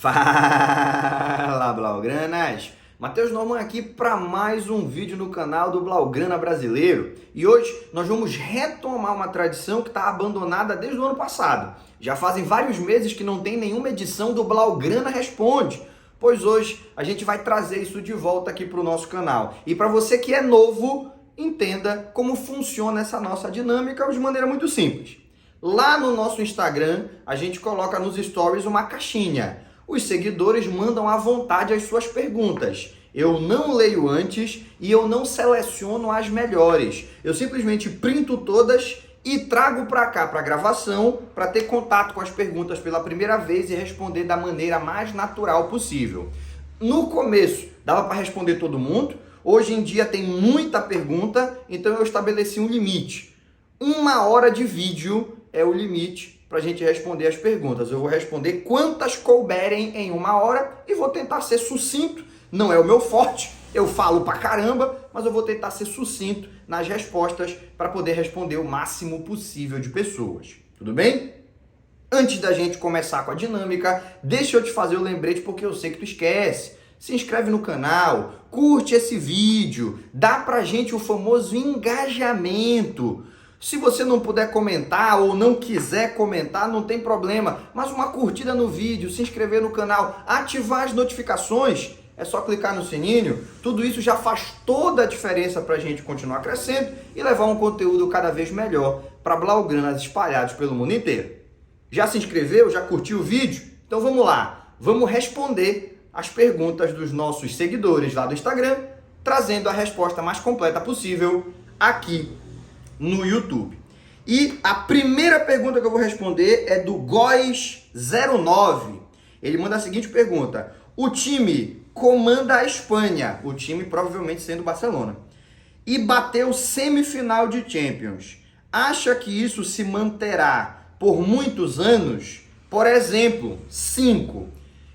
Fala, Blaugranas! Matheus Norman aqui para mais um vídeo no canal do Blaugrana Brasileiro. E hoje nós vamos retomar uma tradição que está abandonada desde o ano passado. Já fazem vários meses que não tem nenhuma edição do Blaugrana Responde, pois hoje a gente vai trazer isso de volta aqui para o nosso canal. E para você que é novo, entenda como funciona essa nossa dinâmica de maneira muito simples. Lá no nosso Instagram, a gente coloca nos stories uma caixinha. Os seguidores mandam à vontade as suas perguntas. Eu não leio antes e eu não seleciono as melhores. Eu simplesmente printo todas e trago para cá, para a gravação, para ter contato com as perguntas pela primeira vez e responder da maneira mais natural possível. No começo, dava para responder todo mundo. Hoje em dia tem muita pergunta, então eu estabeleci um limite. 1 hora de vídeo é o limite para a gente responder as perguntas. Eu vou responder quantas couberem em 1 hora e vou tentar ser sucinto. Não é o meu forte, eu falo pra caramba, mas eu vou tentar ser sucinto nas respostas para poder responder o máximo possível de pessoas. Tudo bem? Antes da gente começar com a dinâmica, deixa eu te fazer o lembrete porque eu sei que tu esquece. Se inscreve no canal, curte esse vídeo, dá pra gente o famoso engajamento. Se você não puder comentar ou não quiser comentar, não tem problema. Mas uma curtida no vídeo, se inscrever no canal, ativar as notificações, é só clicar no sininho. Tudo isso já faz toda a diferença para a gente continuar crescendo e levar um conteúdo cada vez melhor para Blaugranas espalhados pelo mundo inteiro. Já se inscreveu? Já curtiu o vídeo? Então vamos lá. Vamos responder as perguntas dos nossos seguidores lá do Instagram, trazendo a resposta mais completa possível aqui no YouTube. E a primeira pergunta que eu vou responder é do Góis09. Ele manda a seguinte pergunta: o time comanda a Espanha, o time provavelmente sendo o Barcelona, e bateu semifinal de Champions. Acha que isso se manterá por muitos anos? Por exemplo, 5.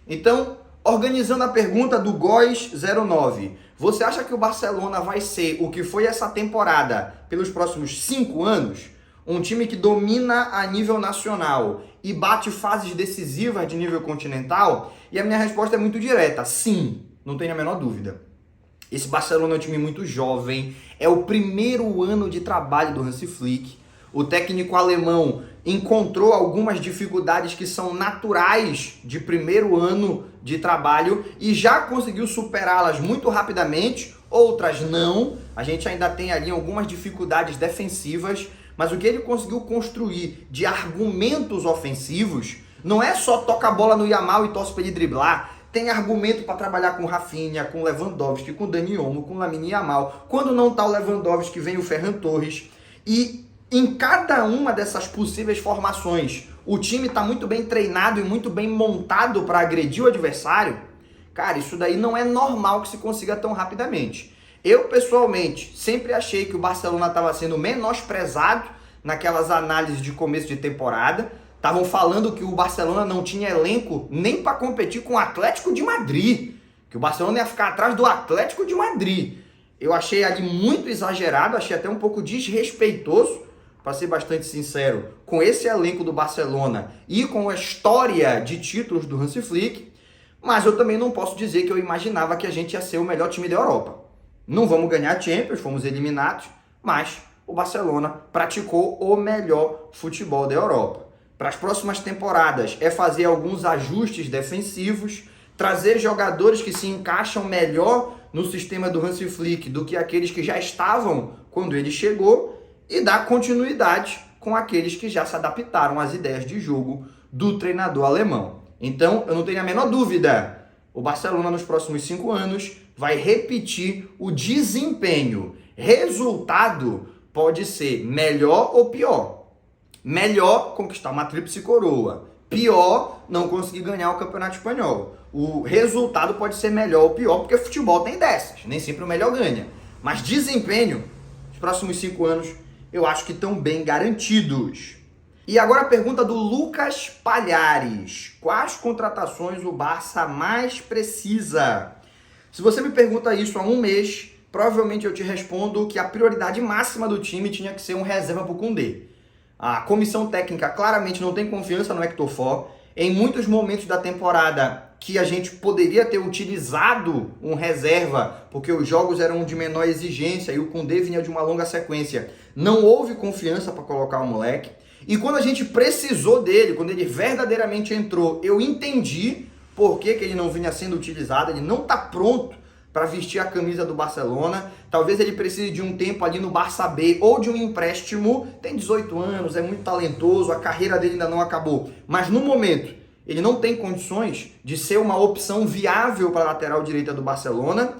Então, organizando a pergunta do Góis09, você acha que o Barcelona vai ser o que foi essa temporada pelos próximos 5 anos? Um time que domina a nível nacional e bate fases decisivas de nível continental? E a minha resposta é muito direta: sim, não tenho a menor dúvida. Esse Barcelona é um time muito jovem, é o primeiro ano de trabalho do Hansi Flick. O técnico alemão encontrou algumas dificuldades que são naturais de primeiro ano de trabalho e já conseguiu superá-las muito rapidamente, outras não. A gente ainda tem ali algumas dificuldades defensivas, mas o que ele conseguiu construir de argumentos ofensivos não é só toca a bola no Yamal e torce para ele driblar. Tem argumento para trabalhar com Rafinha, com Lewandowski, com Dani Olmo, com Lamine Yamal. Quando não está o Lewandowski, vem o Ferran Torres. E em cada uma dessas possíveis formações, o time está muito bem treinado e muito bem montado para agredir o adversário. Cara, isso daí não é normal que se consiga tão rapidamente. Eu, pessoalmente, sempre achei que o Barcelona estava sendo menosprezado naquelas análises de começo de temporada. Estavam falando que o Barcelona não tinha elenco nem para competir com o Atlético de Madrid, que o Barcelona ia ficar atrás do Atlético de Madrid. Eu achei ali muito exagerado, achei até um pouco desrespeitoso, para ser bastante sincero, com esse elenco do Barcelona e com a história de títulos do Hansi Flick, mas eu também não posso dizer que eu imaginava que a gente ia ser o melhor time da Europa. Não vamos ganhar a Champions, fomos eliminados, mas o Barcelona praticou o melhor futebol da Europa. Para as próximas temporadas é fazer alguns ajustes defensivos, trazer jogadores que se encaixam melhor no sistema do Hansi Flick do que aqueles que já estavam quando ele chegou, e dar continuidade com aqueles que já se adaptaram às ideias de jogo do treinador alemão. Então, eu não tenho a menor dúvida, o Barcelona nos próximos 5 anos vai repetir o desempenho. Resultado pode ser melhor ou pior. Melhor, conquistar uma tríplice coroa. Pior, não conseguir ganhar o Campeonato Espanhol. O resultado pode ser melhor ou pior, porque futebol tem dessas. Nem sempre o melhor ganha. Mas desempenho, nos próximos 5 anos, eu acho que estão bem garantidos. E agora a pergunta do Lucas Palhares: quais contratações o Barça mais precisa? Se você me pergunta isso há um mês, provavelmente eu te respondo que a prioridade máxima do time tinha que ser um reserva para o Koundé. A comissão técnica claramente não tem confiança no Hector Ford. Em muitos momentos da temporada, que a gente poderia ter utilizado um reserva, porque os jogos eram de menor exigência e o Koundé vinha de uma longa sequência. Não houve confiança para colocar o moleque. E quando a gente precisou dele, quando ele verdadeiramente entrou, eu entendi por que ele não vinha sendo utilizado. Ele não está pronto para vestir a camisa do Barcelona. Talvez ele precise de um tempo ali no Barça B ou de um empréstimo. Tem 18 anos, é muito talentoso, a carreira dele ainda não acabou. Mas no momento, ele não tem condições de ser uma opção viável para a lateral direita do Barcelona.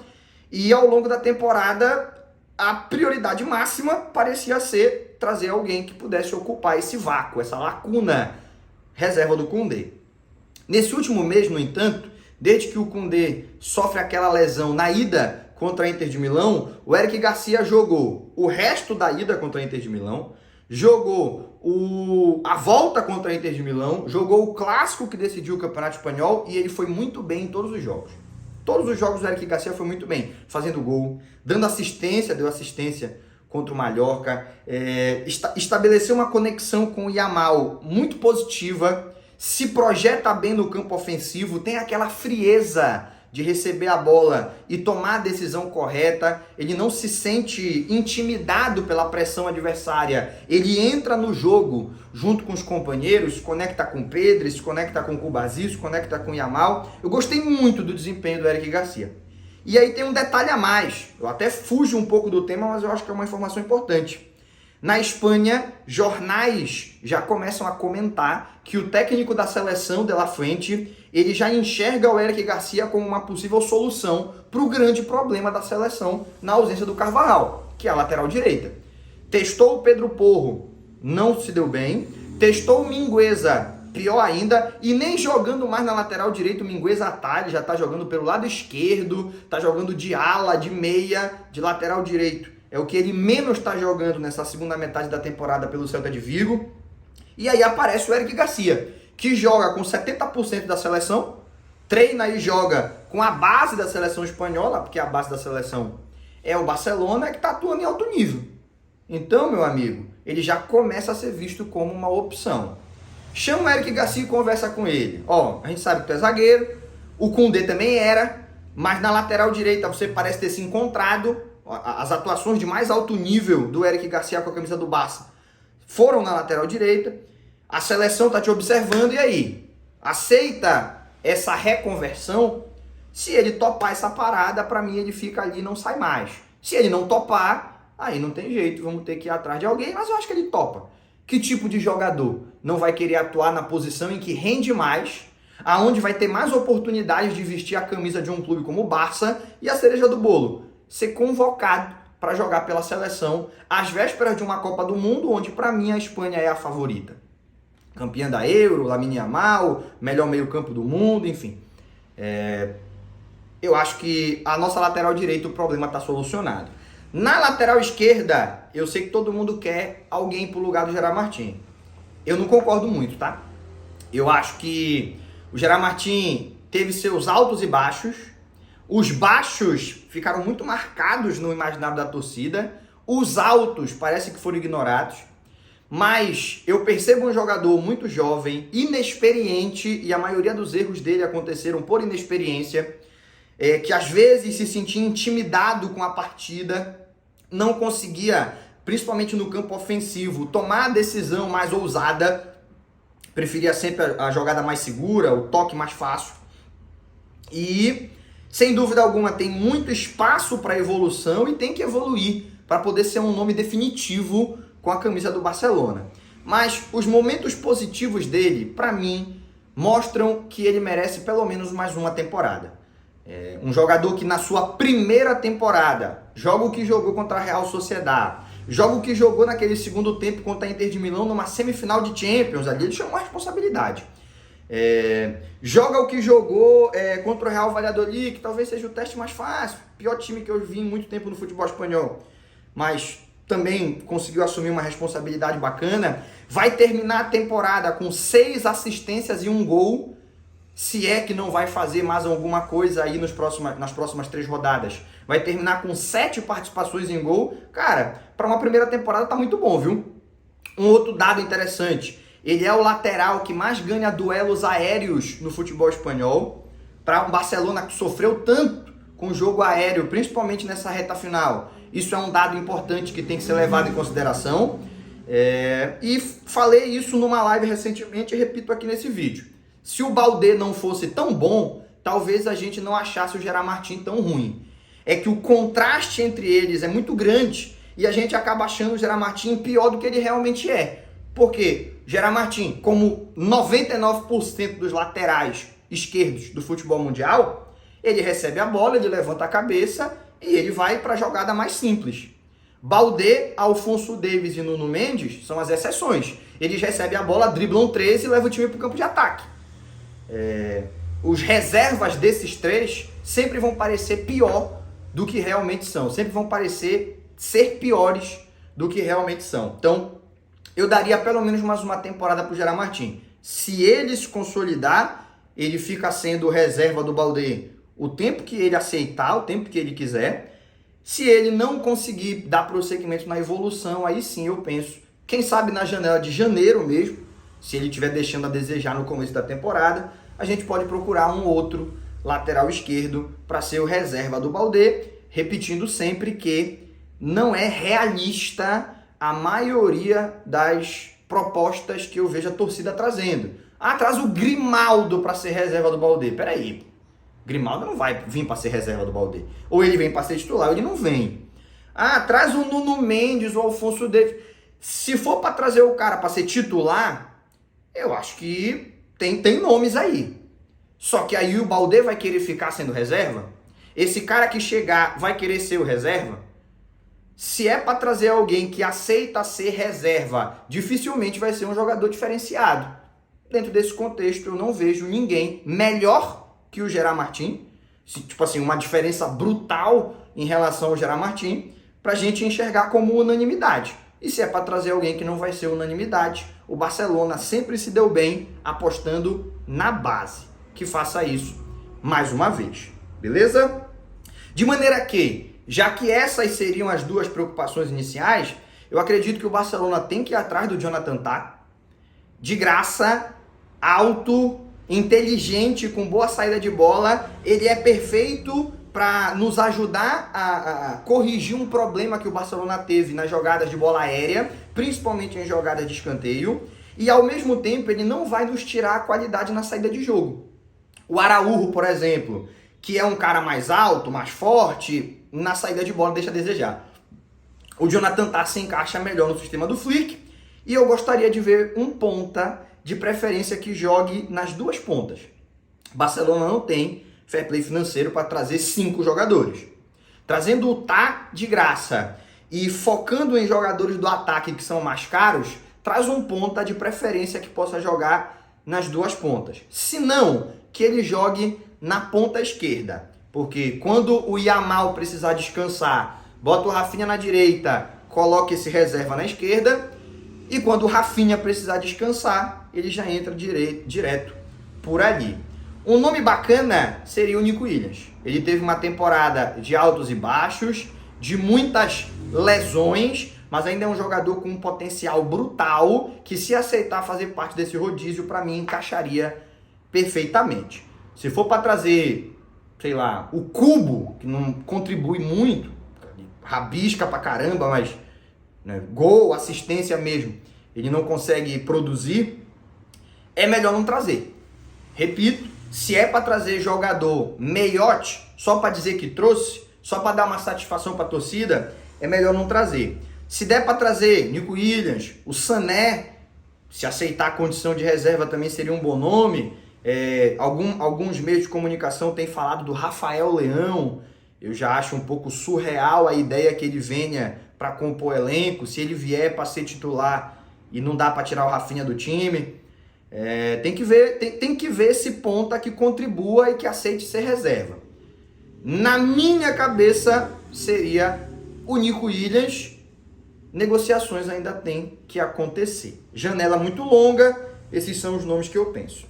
E ao longo da temporada, a prioridade máxima parecia ser trazer alguém que pudesse ocupar esse vácuo, essa lacuna, reserva do Koundé. Nesse último mês, no entanto, desde que o Koundé sofre aquela lesão na ida contra a Inter de Milão, o Eric Garcia jogou o resto da ida contra a Inter de Milão, jogou a volta contra a Inter de Milão, jogou o clássico que decidiu o Campeonato Espanhol e ele foi muito bem em todos os jogos. Todos os jogos do Eric Garcia foi muito bem, fazendo gol, dando assistência, deu assistência contra o Mallorca, estabeleceu uma conexão com o Yamal muito positiva, se projeta bem no campo ofensivo, tem aquela frieza de receber a bola e tomar a decisão correta, ele não se sente intimidado pela pressão adversária, ele entra no jogo junto com os companheiros, se conecta com o Pedri, se conecta com o Cubarsí, se conecta com o Yamal. Eu gostei muito do desempenho do Eric Garcia. E aí tem um detalhe a mais, eu até fujo um pouco do tema, mas eu acho que é uma informação importante. Na Espanha, jornais já começam a comentar que o técnico da seleção, De La Fuente, ele já enxerga o Eric Garcia como uma possível solução para o grande problema da seleção na ausência do Carvajal, que é a lateral direita. Testou o Pedro Porro, não se deu bem. Testou o Mingueza, pior ainda, e nem jogando mais na lateral direita o Mingueza tá, ele já está jogando pelo lado esquerdo, está jogando de ala, de meia, de lateral direito. É o que ele menos está jogando nessa segunda metade da temporada pelo Celta de Vigo. E aí aparece o Eric Garcia, que joga com 70% da seleção, treina e joga com a base da seleção espanhola, porque a base da seleção é o Barcelona, que está atuando em alto nível. Então, meu amigo, ele já começa a ser visto como uma opção. Chama o Eric Garcia e conversa com ele. Ó, a gente sabe que tu é zagueiro, o Koundé também era, mas na lateral direita você parece ter se encontrado. As atuações de mais alto nível do Eric Garcia com a camisa do Barça foram na lateral direita. A seleção tá te observando, e aí? Aceita essa reconversão? Se ele topar essa parada, para mim ele fica ali e não sai mais. Se ele não topar, aí não tem jeito, vamos ter que ir atrás de alguém, mas eu acho que ele topa. Que tipo de jogador não vai querer atuar na posição em que rende mais, aonde vai ter mais oportunidades de vestir a camisa de um clube como o Barça, e a cereja do bolo? Ser convocado para jogar pela seleção às vésperas de uma Copa do Mundo, onde para mim a Espanha é a favorita. Campeã da Euro, Lamine Yamal, melhor meio-campo do mundo, enfim. Eu acho que a nossa lateral direita o problema está solucionado. Na lateral esquerda, eu sei que todo mundo quer alguém pro lugar do Gerard Martin. Eu não concordo muito, tá? Eu acho que o Gerard Martin teve seus altos e baixos. Os baixos ficaram muito marcados no imaginário da torcida. Os altos parece que foram ignorados. Mas eu percebo um jogador muito jovem, inexperiente, e a maioria dos erros dele aconteceram por inexperiência, que às vezes se sentia intimidado com a partida, não conseguia, principalmente no campo ofensivo, tomar a decisão mais ousada, preferia sempre a jogada mais segura, o toque mais fácil. E, sem dúvida alguma, tem muito espaço para evolução e tem que evoluir para poder ser um nome definitivo com a camisa do Barcelona. Mas os momentos positivos dele, para mim, mostram que ele merece pelo menos mais uma temporada. Um jogador que na sua primeira temporada joga o que jogou contra a Real Sociedad, joga o que jogou naquele segundo tempo contra a Inter de Milão numa semifinal de Champions, ali ele chamou a responsabilidade. Joga o que jogou contra o Real Valladolid, que talvez seja o teste mais fácil, pior time que eu vi em muito tempo no futebol espanhol, mas também conseguiu assumir uma responsabilidade bacana. Vai terminar a temporada com 6 assistências e 1 gol, se é que não vai fazer mais alguma coisa aí nas próximas 3 rodadas. Vai terminar com 7 participações em gol. Cara, para uma primeira temporada tá muito bom, viu? Um outro dado interessante, ele é o lateral que mais ganha duelos aéreos no futebol espanhol. Para o Barcelona que sofreu tanto com o jogo aéreo, principalmente nessa reta final. Isso é um dado importante que tem que ser levado em consideração. E falei isso numa live recentemente e repito aqui nesse vídeo. Se o Baldé não fosse tão bom, talvez a gente não achasse o Gerard Martin tão ruim. É que o contraste entre eles é muito grande e a gente acaba achando o Gerard Martin pior do que ele realmente é. Por quê? Gerard Martin, como 99% dos laterais esquerdos do futebol mundial, ele recebe a bola, ele levanta a cabeça e ele vai para a jogada mais simples. Baldé, Alphonso Davies e Nuno Mendes são as exceções. Eles recebem a bola, driblam 13 e levam o time para o campo de ataque. Os reservas desses três sempre vão parecer pior do que realmente são. Sempre vão parecer ser piores do que realmente são. Então, eu daria pelo menos mais uma temporada para o Gerard Martin. Se ele se consolidar, ele fica sendo reserva do Baldé o tempo que ele aceitar, o tempo que ele quiser. Se ele não conseguir dar prosseguimento na evolução, aí sim eu penso, quem sabe na janela de janeiro mesmo, se ele estiver deixando a desejar no começo da temporada, a gente pode procurar um outro lateral esquerdo para ser o reserva do Baldé, repetindo sempre que não é realista a maioria das propostas que eu vejo a torcida trazendo. Traz o Grimaldo para ser reserva do Baldé. Peraí, Grimaldo não vai vir para ser reserva do Baldé. Ou ele vem para ser titular, ou ele não vem. Traz o Nuno Mendes, o Alphonso Davies. Se for para trazer o cara para ser titular, eu acho que tem nomes aí. Só que aí o Baldé vai querer ficar sendo reserva? Esse cara que chegar vai querer ser o reserva? Se é para trazer alguém que aceita ser reserva, dificilmente vai ser um jogador diferenciado. Dentro desse contexto, eu não vejo ninguém melhor que o Gerard Martin, tipo assim, uma diferença brutal em relação ao Gerard Martin, para a gente enxergar como unanimidade. E se é para trazer alguém que não vai ser unanimidade, o Barcelona sempre se deu bem apostando na base. Que faça isso mais uma vez, beleza? De maneira que, já que essas seriam as duas preocupações iniciais, eu acredito que o Barcelona tem que ir atrás do Jonathan Tah, de graça, alto, inteligente, com boa saída de bola. Ele é perfeito para nos ajudar a corrigir um problema que o Barcelona teve nas jogadas de bola aérea, principalmente em jogadas de escanteio, e ao mesmo tempo ele não vai nos tirar a qualidade na saída de jogo. O Araújo, por exemplo, que é um cara mais alto, mais forte, na saída de bola deixa a desejar. O Jonathan Tah se encaixa melhor no sistema do Flick, e eu gostaria de ver um ponta de preferência que jogue nas duas pontas. Barcelona não tem fair play financeiro para trazer 5 jogadores. Trazendo o Tah de graça e focando em jogadores do ataque que são mais caros, traz um ponta de preferência que possa jogar nas duas pontas. Se não, que ele jogue na ponta esquerda. Porque quando o Yamal precisar descansar, bota o Rafinha na direita, coloca esse reserva na esquerda. E quando o Rafinha precisar descansar, ele já entra direto por ali. Um nome bacana seria o Nico Williams. Ele teve uma temporada de altos e baixos, de muitas lesões, mas ainda é um jogador com um potencial brutal, que se aceitar fazer parte desse rodízio, para mim, encaixaria perfeitamente. Se for para trazer, sei lá, o Cubo, que não contribui muito, rabisca pra caramba, mas né, gol, assistência mesmo, ele não consegue produzir, é melhor não trazer. Repito, se é para trazer jogador meiote, só para dizer que trouxe, só para dar uma satisfação para a torcida, é melhor não trazer. Se der para trazer Nico Williams, o Sané, se aceitar a condição de reserva também seria um bom nome. Alguns meios de comunicação têm falado do Rafael Leão. Eu já acho um pouco surreal a ideia que ele venha para compor elenco. Se ele vier para ser titular e não dá para tirar o Rafinha do time, tem que ver esse ponta que contribua e que aceite ser reserva. Na minha cabeça seria o Nico Williams. Negociações ainda tem que acontecer. Janela muito longa, esses são os nomes que eu penso.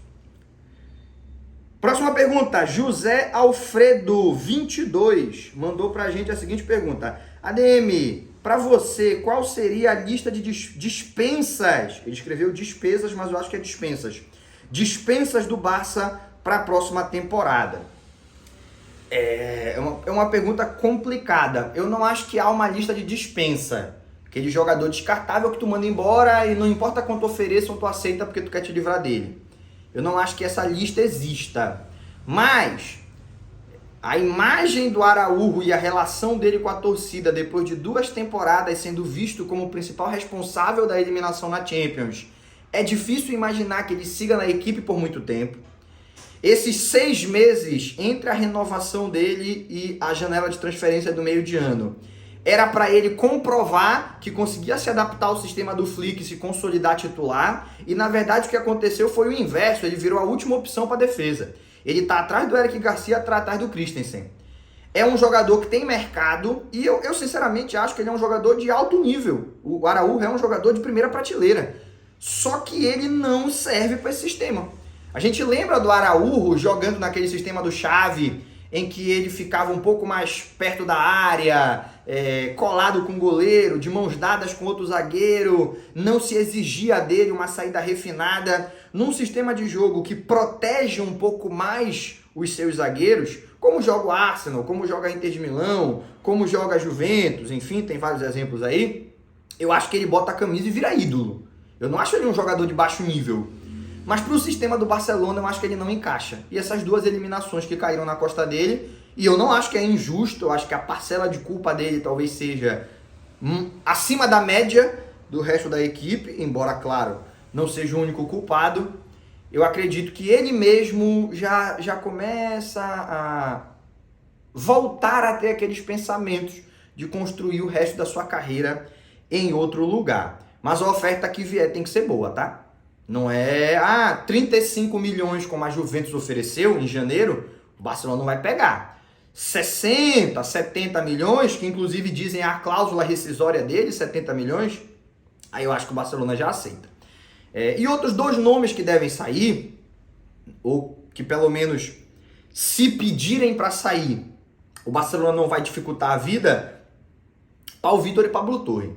Próxima pergunta, José Alfredo, 22, mandou pra gente a seguinte pergunta. ADM, para você, qual seria a lista de dispensas? Ele escreveu despesas, mas eu acho que é dispensas. Dispensas do Barça para a próxima temporada? É uma pergunta complicada. Eu não acho que há uma lista de dispensa. Aquele jogador descartável que tu manda embora e não importa quanto ofereçam, tu aceita porque tu quer te livrar dele. Eu não acho que essa lista exista. Mas a imagem do Araújo e a relação dele com a torcida depois de 2 temporadas sendo visto como o principal responsável da eliminação na Champions, é difícil imaginar que ele siga na equipe por muito tempo. Esses 6 meses entre a renovação dele e a janela de transferência do meio de ano era para ele comprovar que conseguia se adaptar ao sistema do Flick e se consolidar titular, e na verdade o que aconteceu foi o inverso, ele virou a última opção para a defesa. Ele está atrás do Eric Garcia, atrás do Christensen. É um jogador que tem mercado e eu sinceramente acho que ele é um jogador de alto nível. O Araújo é um jogador de primeira prateleira, só que ele não serve para esse sistema. A gente lembra do Araújo jogando naquele sistema do Xavi, em que ele ficava um pouco mais perto da área, colado com o goleiro, de mãos dadas com outro zagueiro, não se exigia dele uma saída refinada. Num sistema de jogo que protege um pouco mais os seus zagueiros, como joga o Arsenal, como joga a Inter de Milão, como joga a Juventus, enfim, tem vários exemplos aí, eu acho que ele bota a camisa e vira ídolo. Eu não acho ele um jogador de baixo nível. Mas para o sistema do Barcelona eu acho que ele não encaixa. E essas 2 eliminações que caíram na costa dele, e eu não acho que é injusto, eu acho que a parcela de culpa dele talvez seja acima da média do resto da equipe, embora, claro, não seja o único culpado. Eu acredito que ele mesmo já começa a voltar a ter aqueles pensamentos de construir o resto da sua carreira em outro lugar. Mas a oferta que vier tem que ser boa, tá? Não é 35 milhões como a Juventus ofereceu em janeiro, o Barcelona não vai pegar. 60, 70 milhões, que inclusive dizem a cláusula rescisória dele, 70 milhões, aí eu acho que o Barcelona já aceita. E outros 2 nomes que devem sair, ou que pelo menos se pedirem para sair, o Barcelona não vai dificultar a vida, Pau Vitor e Pablo Torre.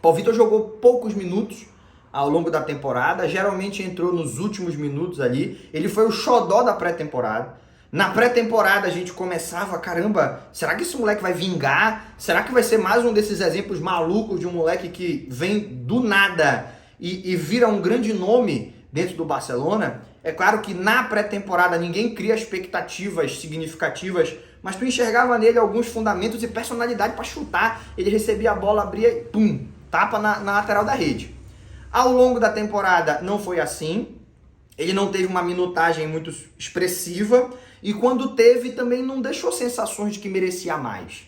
Pau Vitor jogou poucos minutos ao longo da temporada, geralmente entrou nos últimos minutos ali, ele foi o xodó da pré-temporada. Na pré-temporada a gente começava, caramba, será que esse moleque vai vingar? Será que vai ser mais um desses exemplos malucos de um moleque que vem do nada e vira um grande nome dentro do Barcelona? É claro que na pré-temporada ninguém cria expectativas significativas, mas tu enxergava nele alguns fundamentos e personalidade para chutar. Ele recebia a bola, abria e pum, tapa na lateral da rede. Ao longo da temporada não foi assim, ele não teve uma minutagem muito expressiva e quando teve também não deixou sensações de que merecia mais.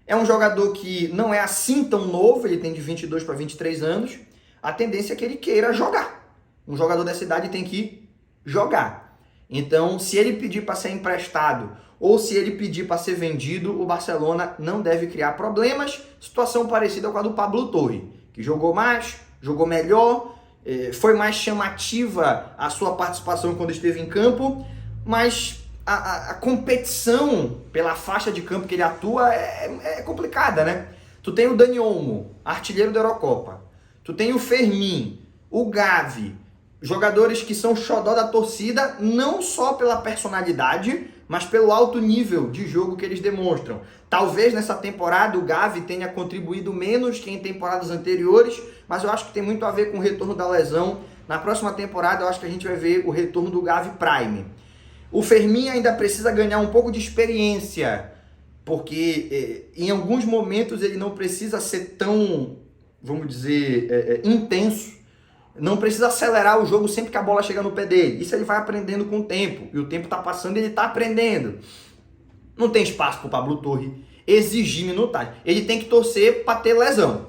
É um jogador que não é assim tão novo, ele tem de 22 para 23 anos, a tendência é que ele queira jogar. Um jogador dessa idade tem que jogar. Então, se ele pedir para ser emprestado ou se ele pedir para ser vendido, o Barcelona não deve criar problemas. Situação parecida com a do Pablo Torre, que jogou mais, jogou melhor, foi mais chamativa a sua participação quando esteve em campo, mas a competição pela faixa de campo que ele atua é complicada, né? Tu tem o Dani Olmo, artilheiro da Eurocopa. Tu tem o Fermin, o Gavi, jogadores que são xodó da torcida, não só pela personalidade, mas pelo alto nível de jogo que eles demonstram. Talvez nessa temporada o Gavi tenha contribuído menos que em temporadas anteriores, mas eu acho que tem muito a ver com o retorno da lesão. Na próxima temporada eu acho que a gente vai ver o retorno do Gavi Prime. O Fermin ainda precisa ganhar um pouco de experiência, porque em alguns momentos ele não precisa ser tão, vamos dizer, intenso. Não precisa acelerar o jogo sempre que a bola chega no pé dele. Isso ele vai aprendendo com o tempo. E o tempo está passando e ele está aprendendo. Não tem espaço para o Pablo Torre exigir minutagem. Ele tem que torcer para ter lesão.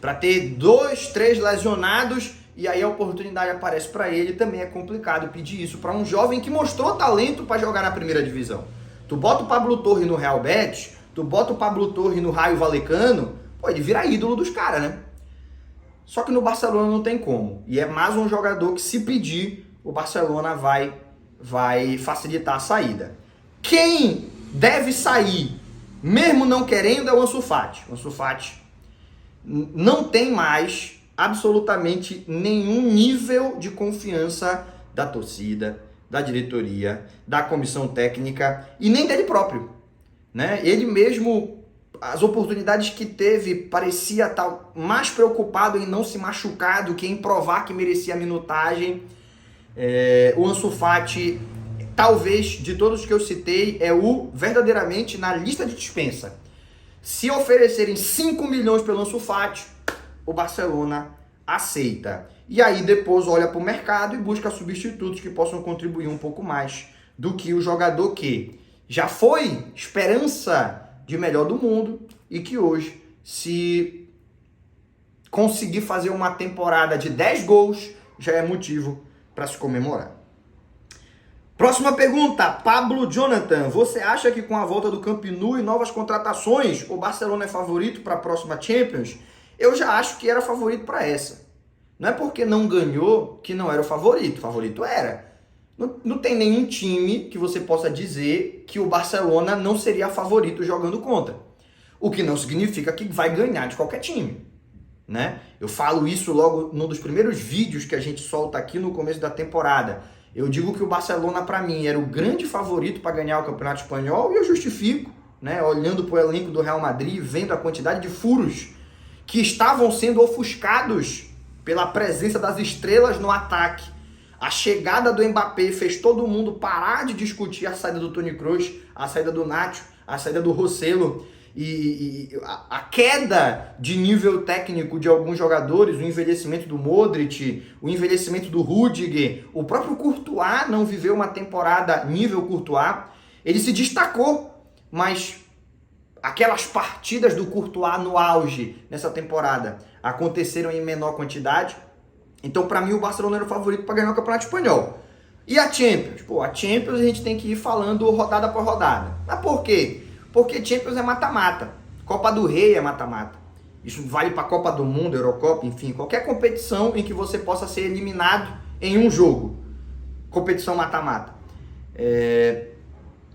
Para ter 2, 3 lesionados e aí a oportunidade aparece para ele. Também é complicado pedir isso para um jovem que mostrou talento para jogar na primeira divisão. Tu bota o Pablo Torre no Real Betis, tu bota o Pablo Torre no Raio Vallecano, pô, ele vira ídolo dos caras, né? Só que no Barcelona não tem como. E é mais um jogador que, se pedir, o Barcelona vai facilitar a saída. Quem deve sair, mesmo não querendo, é o Ansu Fati. O Ansu Fati não tem mais absolutamente nenhum nível de confiança da torcida, da diretoria, da comissão técnica e nem dele próprio, né? Ele mesmo, as oportunidades que teve, parecia estar mais preocupado em não se machucar do que em provar que merecia a minutagem. O Ansu Fati, talvez, de todos que eu citei, é o verdadeiramente na lista de dispensa. Se oferecerem 5 milhões pelo Ansu Fati, o Barcelona aceita. E aí depois olha para o mercado e busca substitutos que possam contribuir um pouco mais do que o jogador que já foi esperança de melhor do mundo e que hoje, se conseguir fazer uma temporada de 10 gols, já é motivo para se comemorar. Próxima pergunta, Pablo Jonathan. Você acha que com a volta do Camp Nou e novas contratações, o Barcelona é favorito para a próxima Champions? Eu já acho que era favorito para essa. Não é porque não ganhou que não era o favorito era. Não tem nenhum time que você possa dizer que o Barcelona não seria favorito jogando contra. O que não significa que vai ganhar de qualquer time, né? Eu falo isso logo num dos primeiros vídeos que a gente solta aqui no começo da temporada. Eu digo que o Barcelona, para mim, era o grande favorito para ganhar o Campeonato Espanhol e eu justifico, né? Olhando para o elenco do Real Madrid, vendo a quantidade de furos que estavam sendo ofuscados pela presença das estrelas no ataque. A chegada do Mbappé fez todo mundo parar de discutir a saída do Toni Kroos, a saída do Nacho, a saída do Rossello e a queda de nível técnico de alguns jogadores, o envelhecimento do Modric, o envelhecimento do Rüdiger, o próprio Courtois não viveu uma temporada nível Courtois, ele se destacou, mas aquelas partidas do Courtois no auge nessa temporada aconteceram em menor quantidade. Então, para mim, o Barcelona era o favorito para ganhar o Campeonato Espanhol. E a Champions? A Champions a gente tem que ir falando rodada por rodada. Mas por quê? Porque Champions é mata-mata. Copa do Rei é mata-mata. Isso vale para a Copa do Mundo, Eurocopa, enfim, qualquer competição em que você possa ser eliminado em um jogo. Competição mata-mata.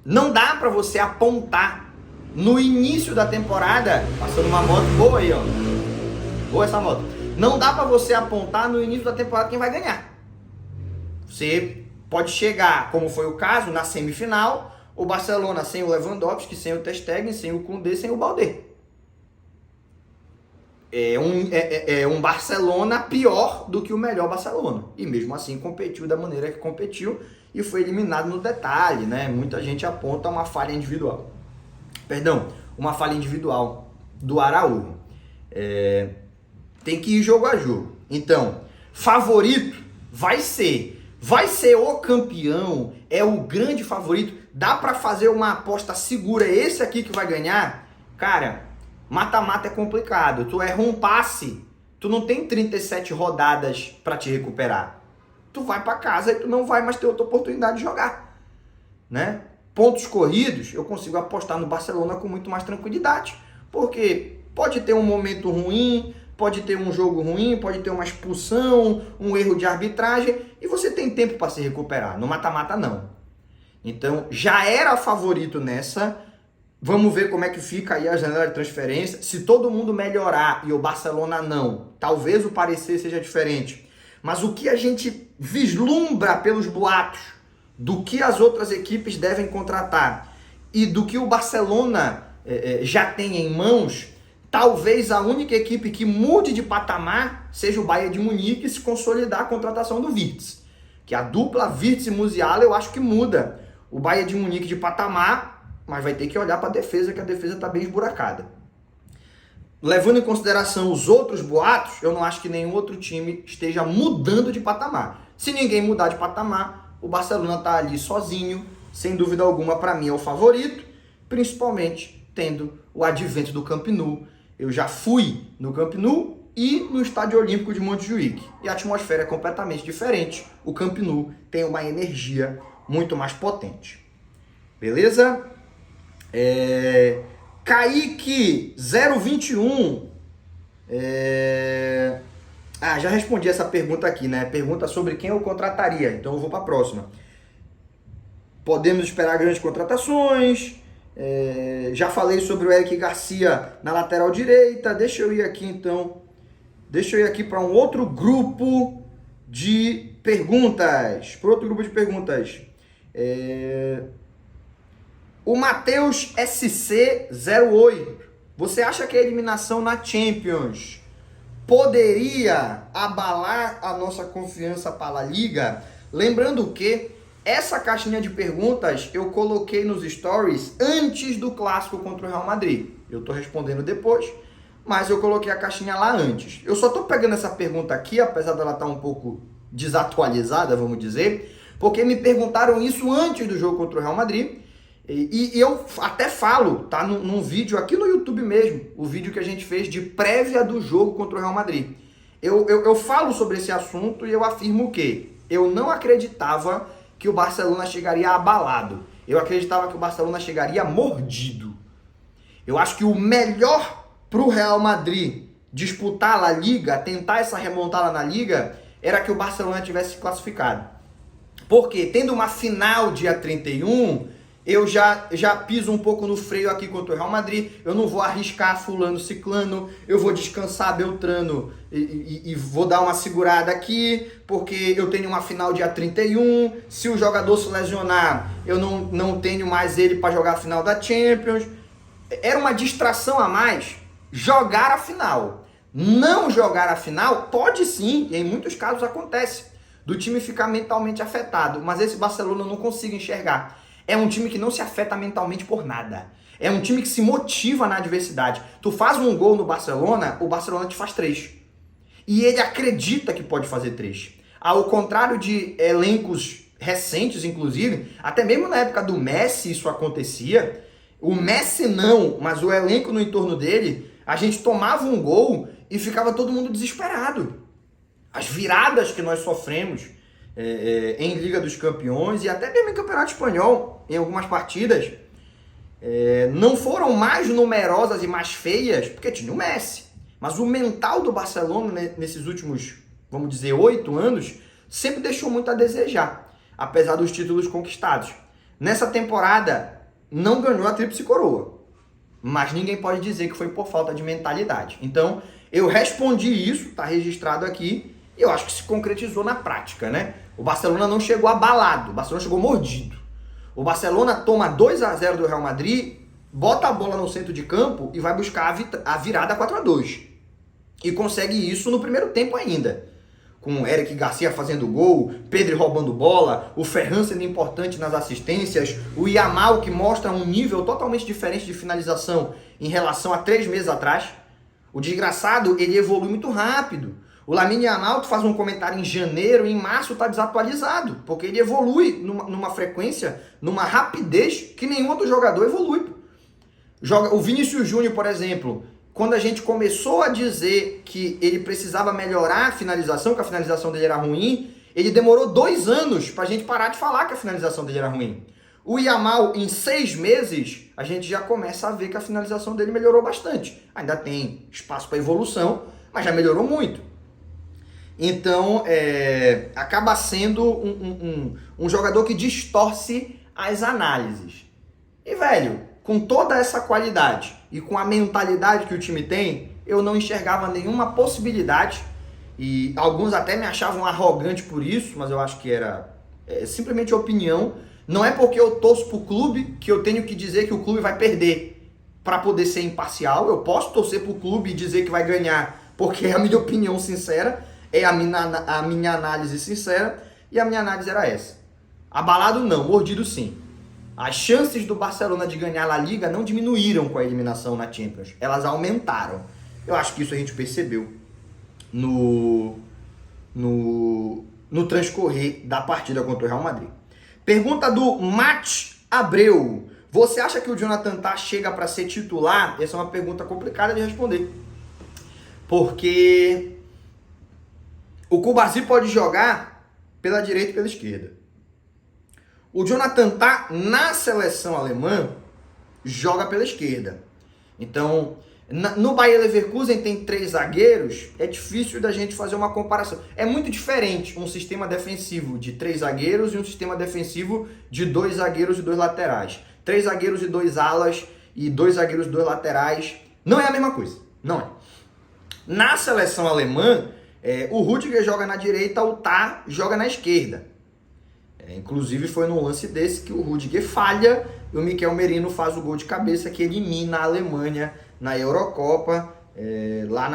Não dá para você apontar no início da temporada, passando uma moto boa aí, ó. Boa essa moto. Não dá para você apontar no início da temporada quem vai ganhar. Você pode chegar, como foi o caso, na semifinal, o Barcelona sem o Lewandowski, sem o Ter Stegen, sem o Koundé, sem o Baldé. É um Barcelona pior do que o melhor Barcelona. E mesmo assim competiu da maneira que competiu e foi eliminado no detalhe, né? Muita gente aponta uma falha individual. Uma falha individual do Araújo. Tem que ir jogo a jogo. Então, favorito vai ser o campeão, é o grande favorito. Dá para fazer uma aposta segura, esse aqui que vai ganhar? Cara, mata-mata é complicado. Tu erra um passe, tu não tem 37 rodadas para te recuperar. Tu vai para casa e tu não vai mais ter outra oportunidade de jogar, né? Pontos corridos, eu consigo apostar no Barcelona com muito mais tranquilidade, porque pode ter um momento ruim, pode ter um jogo ruim, pode ter uma expulsão, um erro de arbitragem, e você tem tempo para se recuperar. No mata-mata, não. Então, já era favorito nessa. Vamos ver como é que fica aí a janela de transferência. Se todo mundo melhorar e o Barcelona não, talvez o parecer seja diferente. Mas o que a gente vislumbra pelos boatos do que as outras equipes devem contratar e do que o Barcelona já tem em mãos, talvez a única equipe que mude de patamar seja o Bayern de Munique se consolidar a contratação do Wirtz. Que a dupla Wirtz e Musiala eu acho que muda o Bayern de Munique de patamar, mas vai ter que olhar para a defesa, que a defesa está bem esburacada. Levando em consideração os outros boatos, eu não acho que nenhum outro time esteja mudando de patamar. Se ninguém mudar de patamar, o Barcelona está ali sozinho, sem dúvida alguma, para mim é o favorito, principalmente tendo o advento do Camp Nou. Eu já fui no Camp Nou e no Estádio Olímpico de Montjuïc. E a atmosfera é completamente diferente. O Camp Nou tem uma energia muito mais potente. Beleza? Kaique 021. Já respondi essa pergunta aqui, né? Pergunta sobre quem eu contrataria. Então eu vou para a próxima. Podemos esperar grandes contratações. Já falei sobre o Eric Garcia na lateral direita. Deixa eu ir aqui então. Deixa eu ir aqui para um outro grupo de perguntas. Por outro grupo de perguntas. O Matheus SC08. Você acha que a eliminação na Champions poderia abalar a nossa confiança para a Liga? Lembrando que essa caixinha de perguntas eu coloquei nos stories antes do clássico contra o Real Madrid. Eu estou respondendo depois, mas eu coloquei a caixinha lá antes. Eu só estou pegando essa pergunta aqui, apesar dela estar um pouco desatualizada, vamos dizer, porque me perguntaram isso antes do jogo contra o Real Madrid. E eu até falo, tá num vídeo aqui no YouTube mesmo, o vídeo que a gente fez de prévia do jogo contra o Real Madrid. Eu falo sobre esse assunto e eu afirmo que eu não acreditava que o Barcelona chegaria abalado. Eu acreditava que o Barcelona chegaria mordido. Eu acho que o melhor para o Real Madrid disputar a Liga, tentar essa remontada na Liga, era que o Barcelona tivesse classificado. Porque tendo uma final dia 31... eu já piso um pouco no freio aqui contra o Real Madrid, eu não vou arriscar fulano ciclano, eu vou descansar Beltrano e vou dar uma segurada aqui, porque eu tenho uma final dia 31, se o jogador se lesionar, eu não tenho mais ele para jogar a final da Champions. Era uma distração a mais jogar a final. Não jogar a final pode sim, e em muitos casos acontece, do time ficar mentalmente afetado, mas esse Barcelona eu não consigo enxergar. É um time que não se afeta mentalmente por nada. É um time que se motiva na adversidade. Tu faz um gol no Barcelona, o Barcelona te faz 3. E ele acredita que pode fazer 3. Ao contrário de elencos recentes, inclusive, até mesmo na época do Messi isso acontecia. O Messi não, mas o elenco no entorno dele, a gente tomava um gol e ficava todo mundo desesperado. As viradas que nós sofremos em Liga dos Campeões e até mesmo em Campeonato Espanhol, em algumas partidas, não foram mais numerosas e mais feias, porque tinha o Messi. Mas o mental do Barcelona, nesses últimos, vamos dizer, 8 anos, sempre deixou muito a desejar, apesar dos títulos conquistados. Nessa temporada, não ganhou a Tríplice Coroa, mas ninguém pode dizer que foi por falta de mentalidade. Então, eu respondi isso, está registrado aqui, e eu acho que se concretizou na prática, né? O Barcelona não chegou abalado, o Barcelona chegou mordido. O Barcelona toma 2-0 do Real Madrid, bota a bola no centro de campo e vai buscar a virada 4-2. E consegue isso no primeiro tempo ainda. Com o Eric Garcia fazendo gol, Pedri roubando bola, o Ferran sendo importante nas assistências, o Yamal que mostra um nível totalmente diferente de finalização em relação a 3 meses atrás. O desgraçado, ele evolui muito rápido. O Lamine Yamal, tu faz um comentário em janeiro, em março tá desatualizado, porque ele evolui numa frequência, numa rapidez que nenhum outro jogador evolui. O Vinícius Júnior, por exemplo, quando a gente começou a dizer que ele precisava melhorar a finalização, que a finalização dele era ruim, ele demorou 2 anos pra gente parar de falar que a finalização dele era ruim. O Yamal, em 6 meses, a gente já começa a ver que a finalização dele melhorou bastante. Ainda tem espaço para evolução, mas já melhorou muito. Então, acaba sendo um jogador que distorce as análises. E, velho, com toda essa qualidade e com a mentalidade que o time tem, eu não enxergava nenhuma possibilidade. E alguns até me achavam arrogante por isso, mas eu acho que era simplesmente opinião. Não é porque eu torço pro clube que eu tenho que dizer que o clube vai perder para poder ser imparcial. Eu posso torcer pro clube e dizer que vai ganhar, porque é a minha opinião sincera. É a minha análise sincera, e a minha análise era essa. Abalado não, mordido sim. As chances do Barcelona de ganhar a Liga não diminuíram com a eliminação na Champions, elas aumentaram. Eu acho que isso a gente percebeu no transcorrer da partida contra o Real Madrid. Pergunta do Matt Abreu. Você acha que o Jonathan Tah chega para ser titular? Essa é uma pergunta complicada de responder. Porque o Cubarsí pode jogar pela direita e pela esquerda. O Jonathan Tah, na seleção alemã, joga pela esquerda. Então, no Bayer Leverkusen tem 3 zagueiros, é difícil da gente fazer uma comparação. É muito diferente um sistema defensivo de 3 zagueiros e um sistema defensivo de 2 zagueiros e 2 laterais. 3 zagueiros e 2 alas e 2 zagueiros e 2 laterais. Não é a mesma coisa. Não é. Na seleção alemã, O Rüdiger joga na direita, o Tah joga na esquerda. Inclusive foi num lance desse que o Rüdiger falha e o Mikel Merino faz o gol de cabeça que elimina a Alemanha na Eurocopa. Lá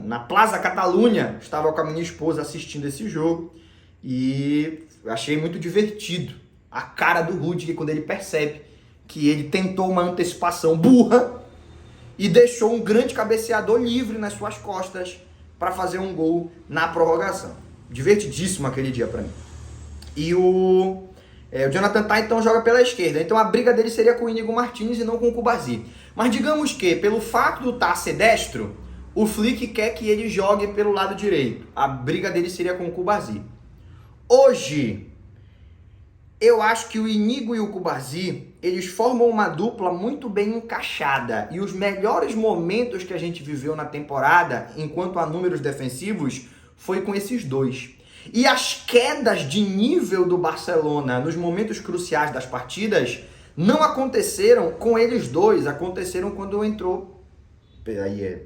na Plaza Catalunha, estava com a minha esposa assistindo esse jogo e achei muito divertido a cara do Rüdiger quando ele percebe que ele tentou uma antecipação burra e deixou um grande cabeceador livre nas suas costas para fazer um gol na prorrogação. Divertidíssimo aquele dia para mim. E o Jonathan Tah então joga pela esquerda. Então a briga dele seria com o Íñigo Martínez e não com o Cubarsí. Mas digamos que, pelo fato do Tah ser destro, o Flick quer que ele jogue pelo lado direito. A briga dele seria com o Cubarsí. Hoje, eu acho que o Íñigo e o Cubarsí, eles formam uma dupla muito bem encaixada. E os melhores momentos que a gente viveu na temporada, enquanto a números defensivos, foi com esses dois. E as quedas de nível do Barcelona nos momentos cruciais das partidas não aconteceram com eles dois, aconteceram quando entrou,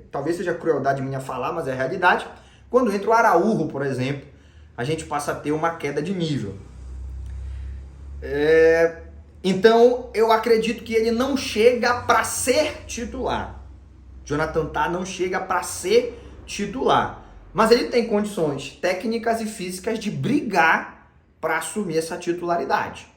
talvez seja crueldade minha falar, mas é a realidade, quando entra o Araújo, por exemplo, a gente passa a ter uma queda de nível. Então, eu acredito que ele não chega para ser titular. Jonathan Tah não chega para ser titular. Mas ele tem condições técnicas e físicas de brigar para assumir essa titularidade.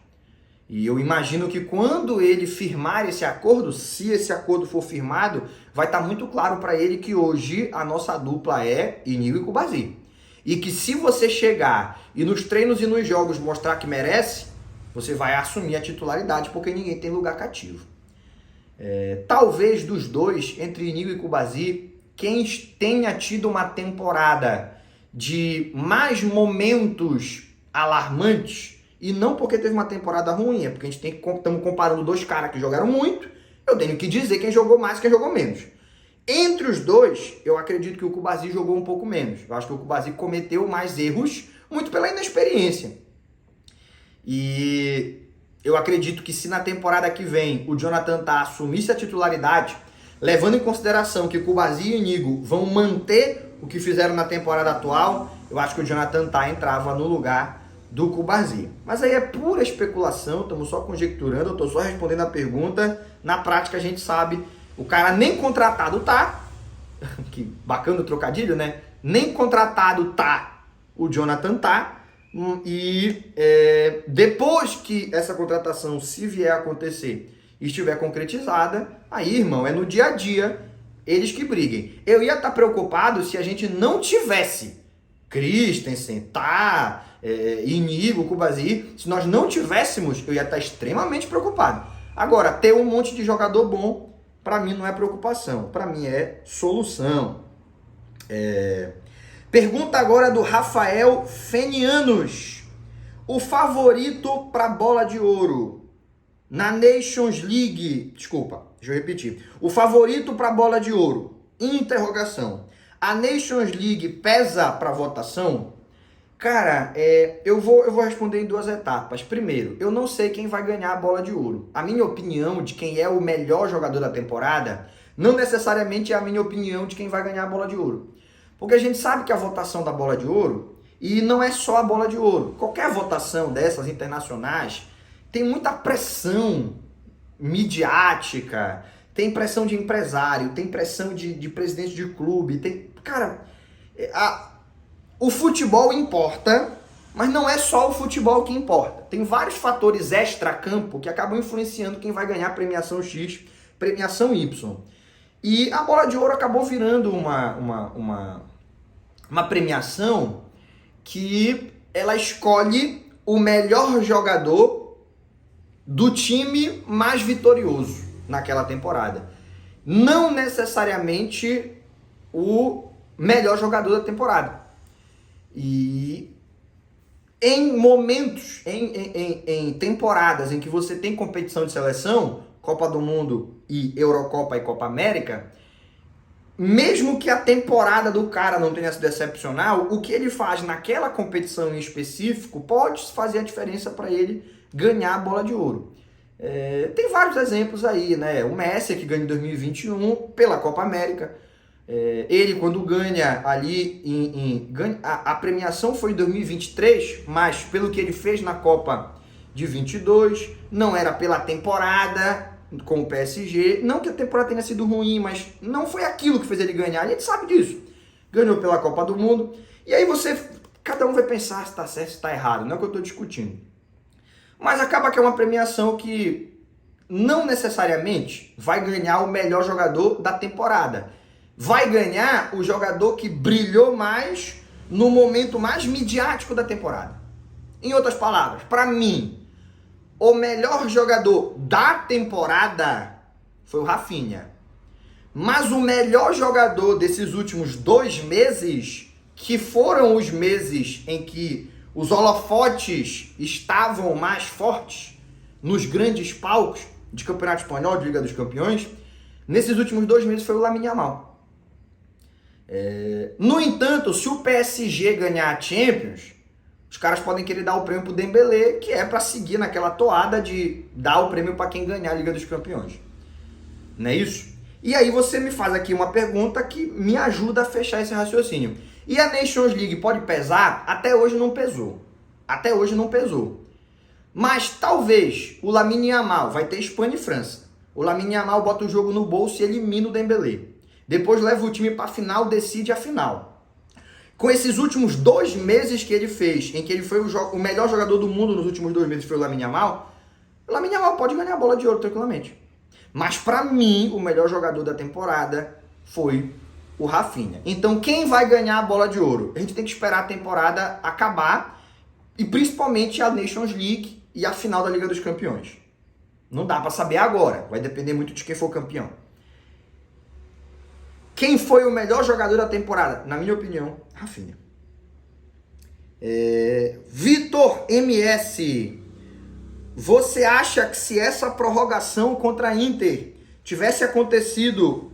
E eu imagino que quando ele firmar esse acordo, se esse acordo for firmado, vai estar muito claro para ele que hoje a nossa dupla é Íñigo e Cubarsí. E que se você chegar e nos treinos e nos jogos mostrar que merece, você vai assumir a titularidade, porque ninguém tem lugar cativo. Talvez dos dois, entre Íñigo e Cubarsí, quem tenha tido uma temporada de mais momentos alarmantes, e não porque teve uma temporada ruim, é porque a gente estamos comparando dois caras que jogaram muito, eu tenho que dizer quem jogou mais e quem jogou menos. Entre os dois, eu acredito que o Cubarsí jogou um pouco menos. Eu acho que o Cubarsí cometeu mais erros, muito pela inexperiência. E eu acredito que se na temporada que vem o Jonathan Tah assumisse a titularidade, levando em consideração que Cubarsí e Íñigo vão manter o que fizeram na temporada atual, eu acho que o Jonathan Tah entrava no lugar do Cubarsí. Mas aí é pura especulação, estamos só conjecturando, eu estou só respondendo a pergunta. Na prática a gente sabe, o cara nem contratado tá, que bacana o trocadilho, né? Nem contratado tá o Jonathan Tah, e depois que essa contratação, se vier a acontecer, estiver concretizada, aí, irmão, é no dia a dia eles que briguem. Eu ia estar preocupado se a gente não tivesse Christensen, Tah, Íñigo, Cubarsí. Se nós não tivéssemos, eu ia estar extremamente preocupado. Agora, ter um monte de jogador bom, para mim não é preocupação, para mim é solução. Pergunta agora do Rafael Fenianos. O favorito para bola de ouro na Nations League, desculpa, deixa eu repetir. O favorito para bola de ouro, interrogação. A Nations League pesa para votação? Cara, eu vou responder em duas etapas. Primeiro, eu não sei quem vai ganhar a bola de ouro. A minha opinião de quem é o melhor jogador da temporada não necessariamente é a minha opinião de quem vai ganhar a bola de ouro. Porque a gente sabe que a votação da bola de ouro, e não é só a bola de ouro, qualquer votação dessas internacionais tem muita pressão midiática, tem pressão de empresário, tem pressão de presidente de clube, Cara, o futebol importa, mas não é só o futebol que importa. Tem vários fatores extra-campo que acabam influenciando quem vai ganhar premiação X, premiação Y. E a bola de ouro acabou virando uma premiação que ela escolhe o melhor jogador do time mais vitorioso naquela temporada. Não necessariamente o melhor jogador da temporada. E em momentos, em temporadas em que você tem competição de seleção, Copa do Mundo e Eurocopa e Copa América, mesmo que a temporada do cara não tenha sido excepcional, o que ele faz naquela competição em específico pode fazer a diferença para ele ganhar a bola de ouro. Tem vários exemplos aí, né? O Messi, que ganhou em 2021 pela Copa América. Ele, quando ganha ali, a premiação foi em 2023, mas pelo que ele fez na Copa de 22, não era pela temporada com o PSG, não que a temporada tenha sido ruim, mas não foi aquilo que fez ele ganhar, a gente sabe disso. Ganhou pela Copa do Mundo, e aí cada um vai pensar se está certo, se está errado, não é o que eu estou discutindo. Mas acaba que é uma premiação que não necessariamente vai ganhar o melhor jogador da temporada. Vai ganhar o jogador que brilhou mais no momento mais midiático da temporada. Em outras palavras, para mim, o melhor jogador da temporada foi o Rafinha. Mas o melhor jogador desses últimos 2 meses, que foram os meses em que os holofotes estavam mais fortes nos grandes palcos de Campeonato Espanhol, de Liga dos Campeões, nesses últimos 2 meses foi o Lamine Yamal. No entanto, se o PSG ganhar a Champions, os caras podem querer dar o prêmio pro Dembélé, que é para seguir naquela toada de dar o prêmio para quem ganhar a Liga dos Campeões. Não é isso? E aí você me faz aqui uma pergunta que me ajuda a fechar esse raciocínio. E a Nations League pode pesar? Até hoje não pesou. Até hoje não pesou. Mas talvez o Lamine Yamal, vai ter Espanha e França. O Lamine Yamal bota o jogo no bolso e elimina o Dembélé. Depois leva o time para a final, decide a final. Com esses últimos 2 meses que ele fez, em que ele foi o melhor jogador do mundo nos últimos 2 meses, foi o Lamine Yamal pode ganhar a bola de ouro tranquilamente. Mas para mim, o melhor jogador da temporada foi o Rafinha. Então quem vai ganhar a bola de ouro? A gente tem que esperar a temporada acabar e principalmente a Nations League e a final da Liga dos Campeões. Não dá para saber agora, vai depender muito de quem for campeão. Quem foi o melhor jogador da temporada? Na minha opinião, Rafinha. Vitor MS. Você acha que se essa prorrogação contra a Inter tivesse acontecido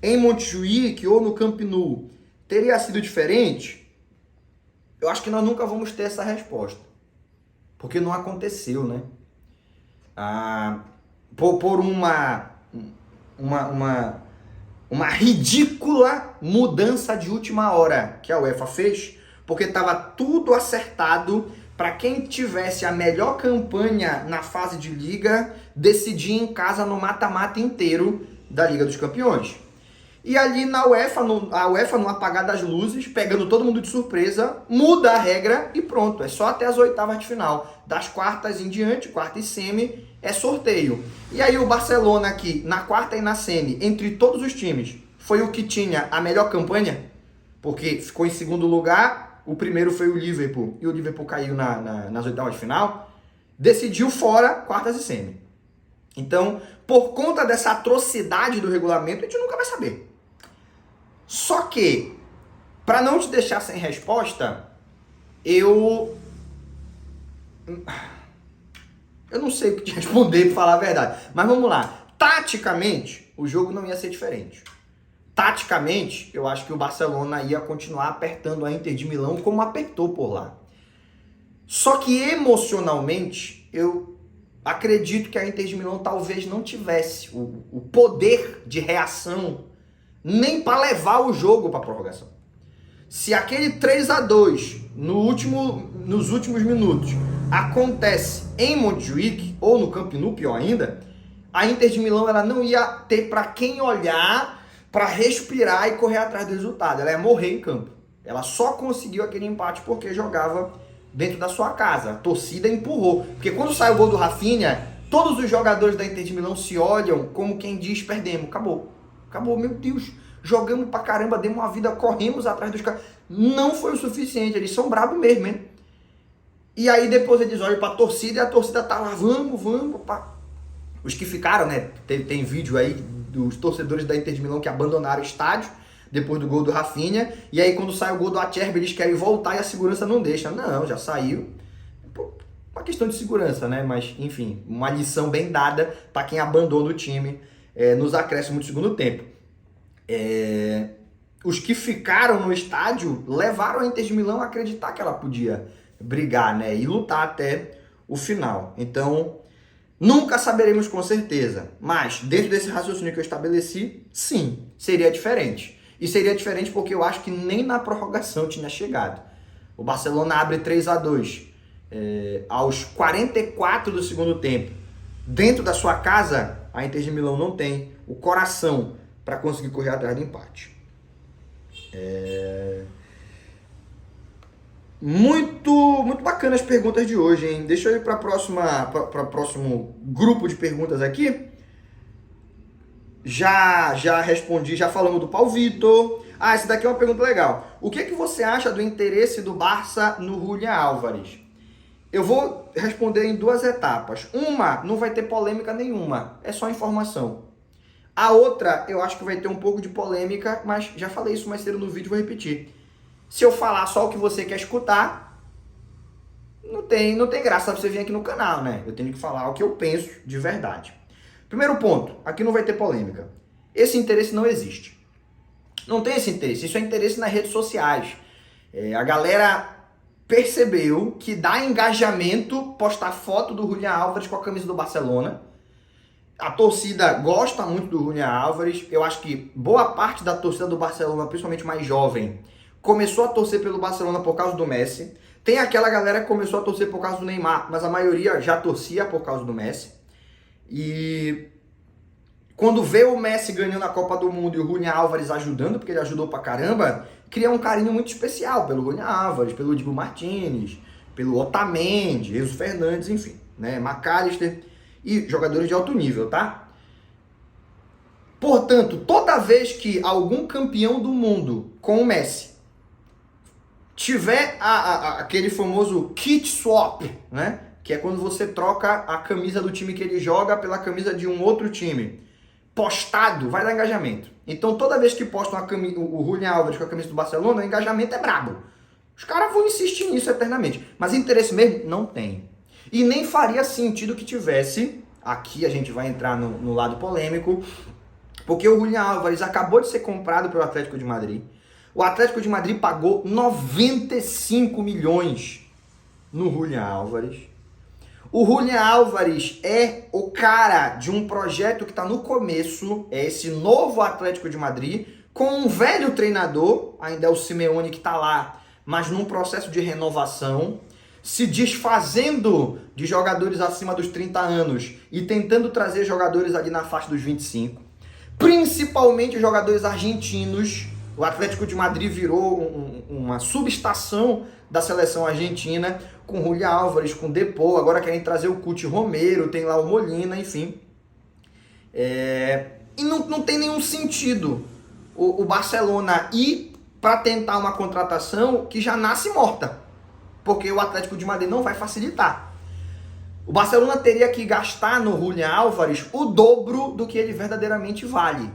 em Montjuïc ou no Camp Nou, teria sido diferente? Eu acho que nós nunca vamos ter essa resposta. Porque não aconteceu, né? Por uma ridícula mudança de última hora que a UEFA fez, porque estava tudo acertado para quem tivesse a melhor campanha na fase de liga decidir em casa no mata-mata inteiro da Liga dos Campeões. E ali na UEFA, a UEFA no apagar das luzes, pegando todo mundo de surpresa, muda a regra e pronto, é só até as oitavas de final. Das quartas em diante, quarta e semi, é sorteio. E aí o Barcelona aqui, na quarta e na semi, entre todos os times, foi o que tinha a melhor campanha, porque ficou em segundo lugar, o primeiro foi o Liverpool, e o Liverpool caiu nas oitavas de final, decidiu fora quartas e semi. Então, por conta dessa atrocidade do regulamento, a gente nunca vai saber. Só que, para não te deixar sem resposta, eu não sei o que te responder, para falar a verdade. Mas vamos lá. Taticamente, o jogo não ia ser diferente. Taticamente, eu acho que o Barcelona ia continuar apertando a Inter de Milão como apertou por lá. Só que emocionalmente, eu acredito que a Inter de Milão talvez não tivesse o poder de reação nem para levar o jogo para a prorrogação. Se aquele 3-2 nos últimos minutos acontece em Montjuïc ou no Camp Nou, pior ainda, a Inter de Milão ela não ia ter para quem olhar, para respirar e correr atrás do resultado. Ela ia morrer em campo. Ela só conseguiu aquele empate porque jogava dentro da sua casa. A torcida empurrou. Porque quando sai o gol do Rafinha, todos os jogadores da Inter de Milão se olham como quem diz, perdemos, acabou. Acabou, meu Deus, jogamos pra caramba, demos uma vida, corremos atrás dos caras. Não foi o suficiente, eles são bravos mesmo, hein? E aí depois eles olham pra torcida e a torcida tá lá, vamos, pá. Os que ficaram, né, tem vídeo aí dos torcedores da Inter de Milão que abandonaram o estádio depois do gol do Rafinha, e aí quando sai o gol do Acerbi eles querem voltar e a segurança não deixa. Não, já saiu. Uma questão de segurança, né, mas enfim, uma lição bem dada pra quem abandona o time nos acréscimos do segundo tempo. Os que ficaram no estádio levaram a Inter de Milão a acreditar que ela podia brigar, né, e lutar até o final. Então, nunca saberemos com certeza, mas dentro desse raciocínio que eu estabeleci, sim, seria diferente. E seria diferente porque eu acho que nem na prorrogação tinha chegado. O Barcelona abre 3-2 aos 44 do segundo tempo. Dentro da sua casa, a Inter de Milão não tem o coração para conseguir correr atrás do empate. Muito bacana as perguntas de hoje, hein? Deixa eu ir para o próximo grupo de perguntas aqui. Já respondi, já falamos do Paulo Vitor. Essa daqui é uma pergunta legal. O que você acha do interesse do Barça no Julián Álvares? Eu vou responder em 2 etapas. Uma, não vai ter polêmica nenhuma, é só informação. A outra, eu acho que vai ter um pouco de polêmica, mas já falei isso mais cedo no vídeo, vou repetir. Se eu falar só o que você quer escutar, não tem graça pra você vir aqui no canal, né? Eu tenho que falar o que eu penso de verdade. Primeiro ponto, aqui não vai ter polêmica. Esse interesse não existe. Não tem esse interesse, isso é interesse nas redes sociais. A galera percebeu que dá engajamento postar foto do Julián Álvares com a camisa do Barcelona. A torcida gosta muito do Julián Álvares. Eu acho que boa parte da torcida do Barcelona, principalmente mais jovem, começou a torcer pelo Barcelona por causa do Messi. Tem aquela galera que começou a torcer por causa do Neymar, mas a maioria já torcia por causa do Messi. E quando vê o Messi ganhando a Copa do Mundo e o Julián Álvares ajudando, porque ele ajudou pra caramba, cria um carinho muito especial pelo Julián Álvares, pelo Dibu Martínez, pelo Otamendi, Enzo Fernandes, enfim, né, McAllister e jogadores de alto nível, tá? Portanto, toda vez que algum campeão do mundo com o Messi tiver aquele famoso kit swap, né, que é quando você troca a camisa do time que ele joga pela camisa de um outro time, postado, vai dar engajamento. Então toda vez que postam o Julián Álvares com a camisa do Barcelona, o engajamento é brabo. Os caras vão insistir nisso eternamente. Mas interesse mesmo? Não tem. E nem faria sentido que tivesse, aqui a gente vai entrar no lado polêmico, porque o Julián Álvares acabou de ser comprado pelo Atlético de Madrid. O Atlético de Madrid pagou 95 milhões no Julián Álvares. O Julián Álvares é o cara de um projeto que está no começo, é esse novo Atlético de Madrid, com um velho treinador, ainda é o Simeone que está lá, mas num processo de renovação, se desfazendo de jogadores acima dos 30 anos e tentando trazer jogadores ali na faixa dos 25, principalmente jogadores argentinos. O Atlético de Madrid virou uma subestação da seleção argentina, com Julián Álvares, com Depô, agora querem trazer o Cuti Romero, tem lá o Molina, enfim. E não tem nenhum sentido o Barcelona ir para tentar uma contratação que já nasce morta, porque o Atlético de Madrid não vai facilitar. O Barcelona teria que gastar no Julián Álvares o dobro do que ele verdadeiramente vale.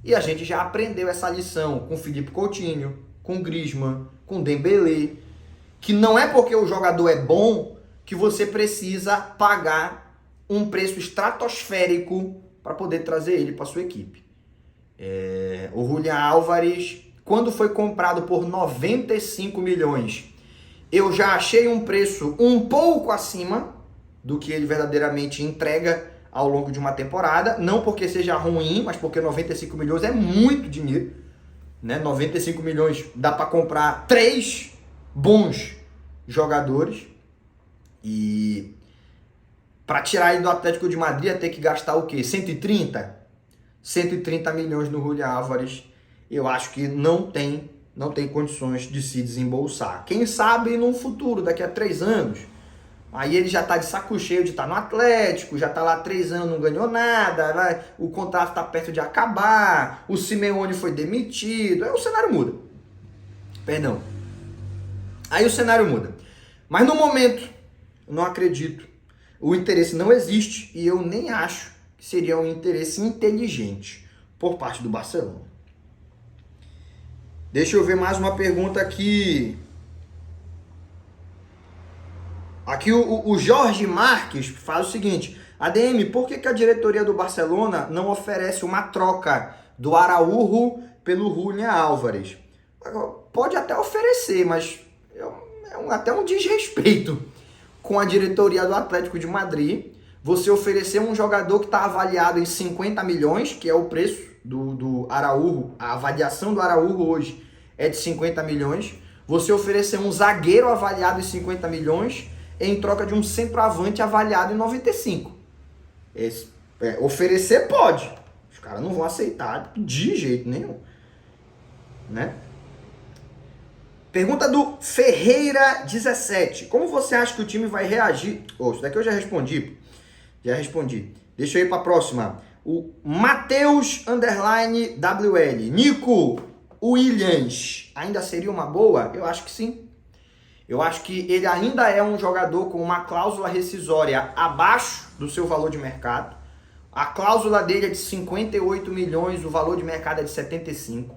E a gente já aprendeu essa lição com Philippe Coutinho, com Griezmann, com Dembélé, que não é porque o jogador é bom que você precisa pagar um preço estratosférico para poder trazer ele para sua equipe. O Julián Álvares, quando foi comprado por 95 milhões, eu já achei um preço um pouco acima do que ele verdadeiramente entrega ao longo de uma temporada, não porque seja ruim, mas porque 95 milhões é muito dinheiro, né? 95 milhões dá para comprar 3 bons jogadores, e para tirar ele do Atlético de Madrid ia ter que gastar o quê? 130 milhões no Julián Álvares. Eu acho que não tem condições de se desembolsar. Quem sabe num futuro, daqui a 3 anos, aí ele já tá de saco cheio de estar no Atlético, já tá lá 3 anos, não ganhou nada, o contrato tá perto de acabar, o Simeone foi demitido, aí o cenário muda. Perdão. Aí o cenário muda. Mas no momento, eu não acredito. O interesse não existe e eu nem acho que seria um interesse inteligente por parte do Barcelona. Deixa eu ver mais uma pergunta aqui. Aqui o Jorge Marques faz o seguinte: ADM, por que a diretoria do Barcelona não oferece uma troca do Araújo pelo Julián Álvares? Pode até oferecer, mas até um desrespeito com a diretoria do Atlético de Madrid. Você oferecer um jogador que está avaliado em 50 milhões, que é o preço do Araújo, a avaliação do Araújo hoje é de 50 milhões. Você oferecer um zagueiro avaliado em 50 milhões em troca de um centroavante avaliado em 95. Oferecer pode. Os caras não vão aceitar de jeito nenhum. Né? Pergunta do Ferreira17. Como você acha que o time vai reagir? Isso daqui eu já respondi. Deixa eu ir para a próxima. O Matheus _WL. Nico Williams ainda seria uma boa? Eu acho que sim. Eu acho que ele ainda é um jogador com uma cláusula rescisória abaixo do seu valor de mercado. A cláusula dele é de 58 milhões, o valor de mercado é de 75.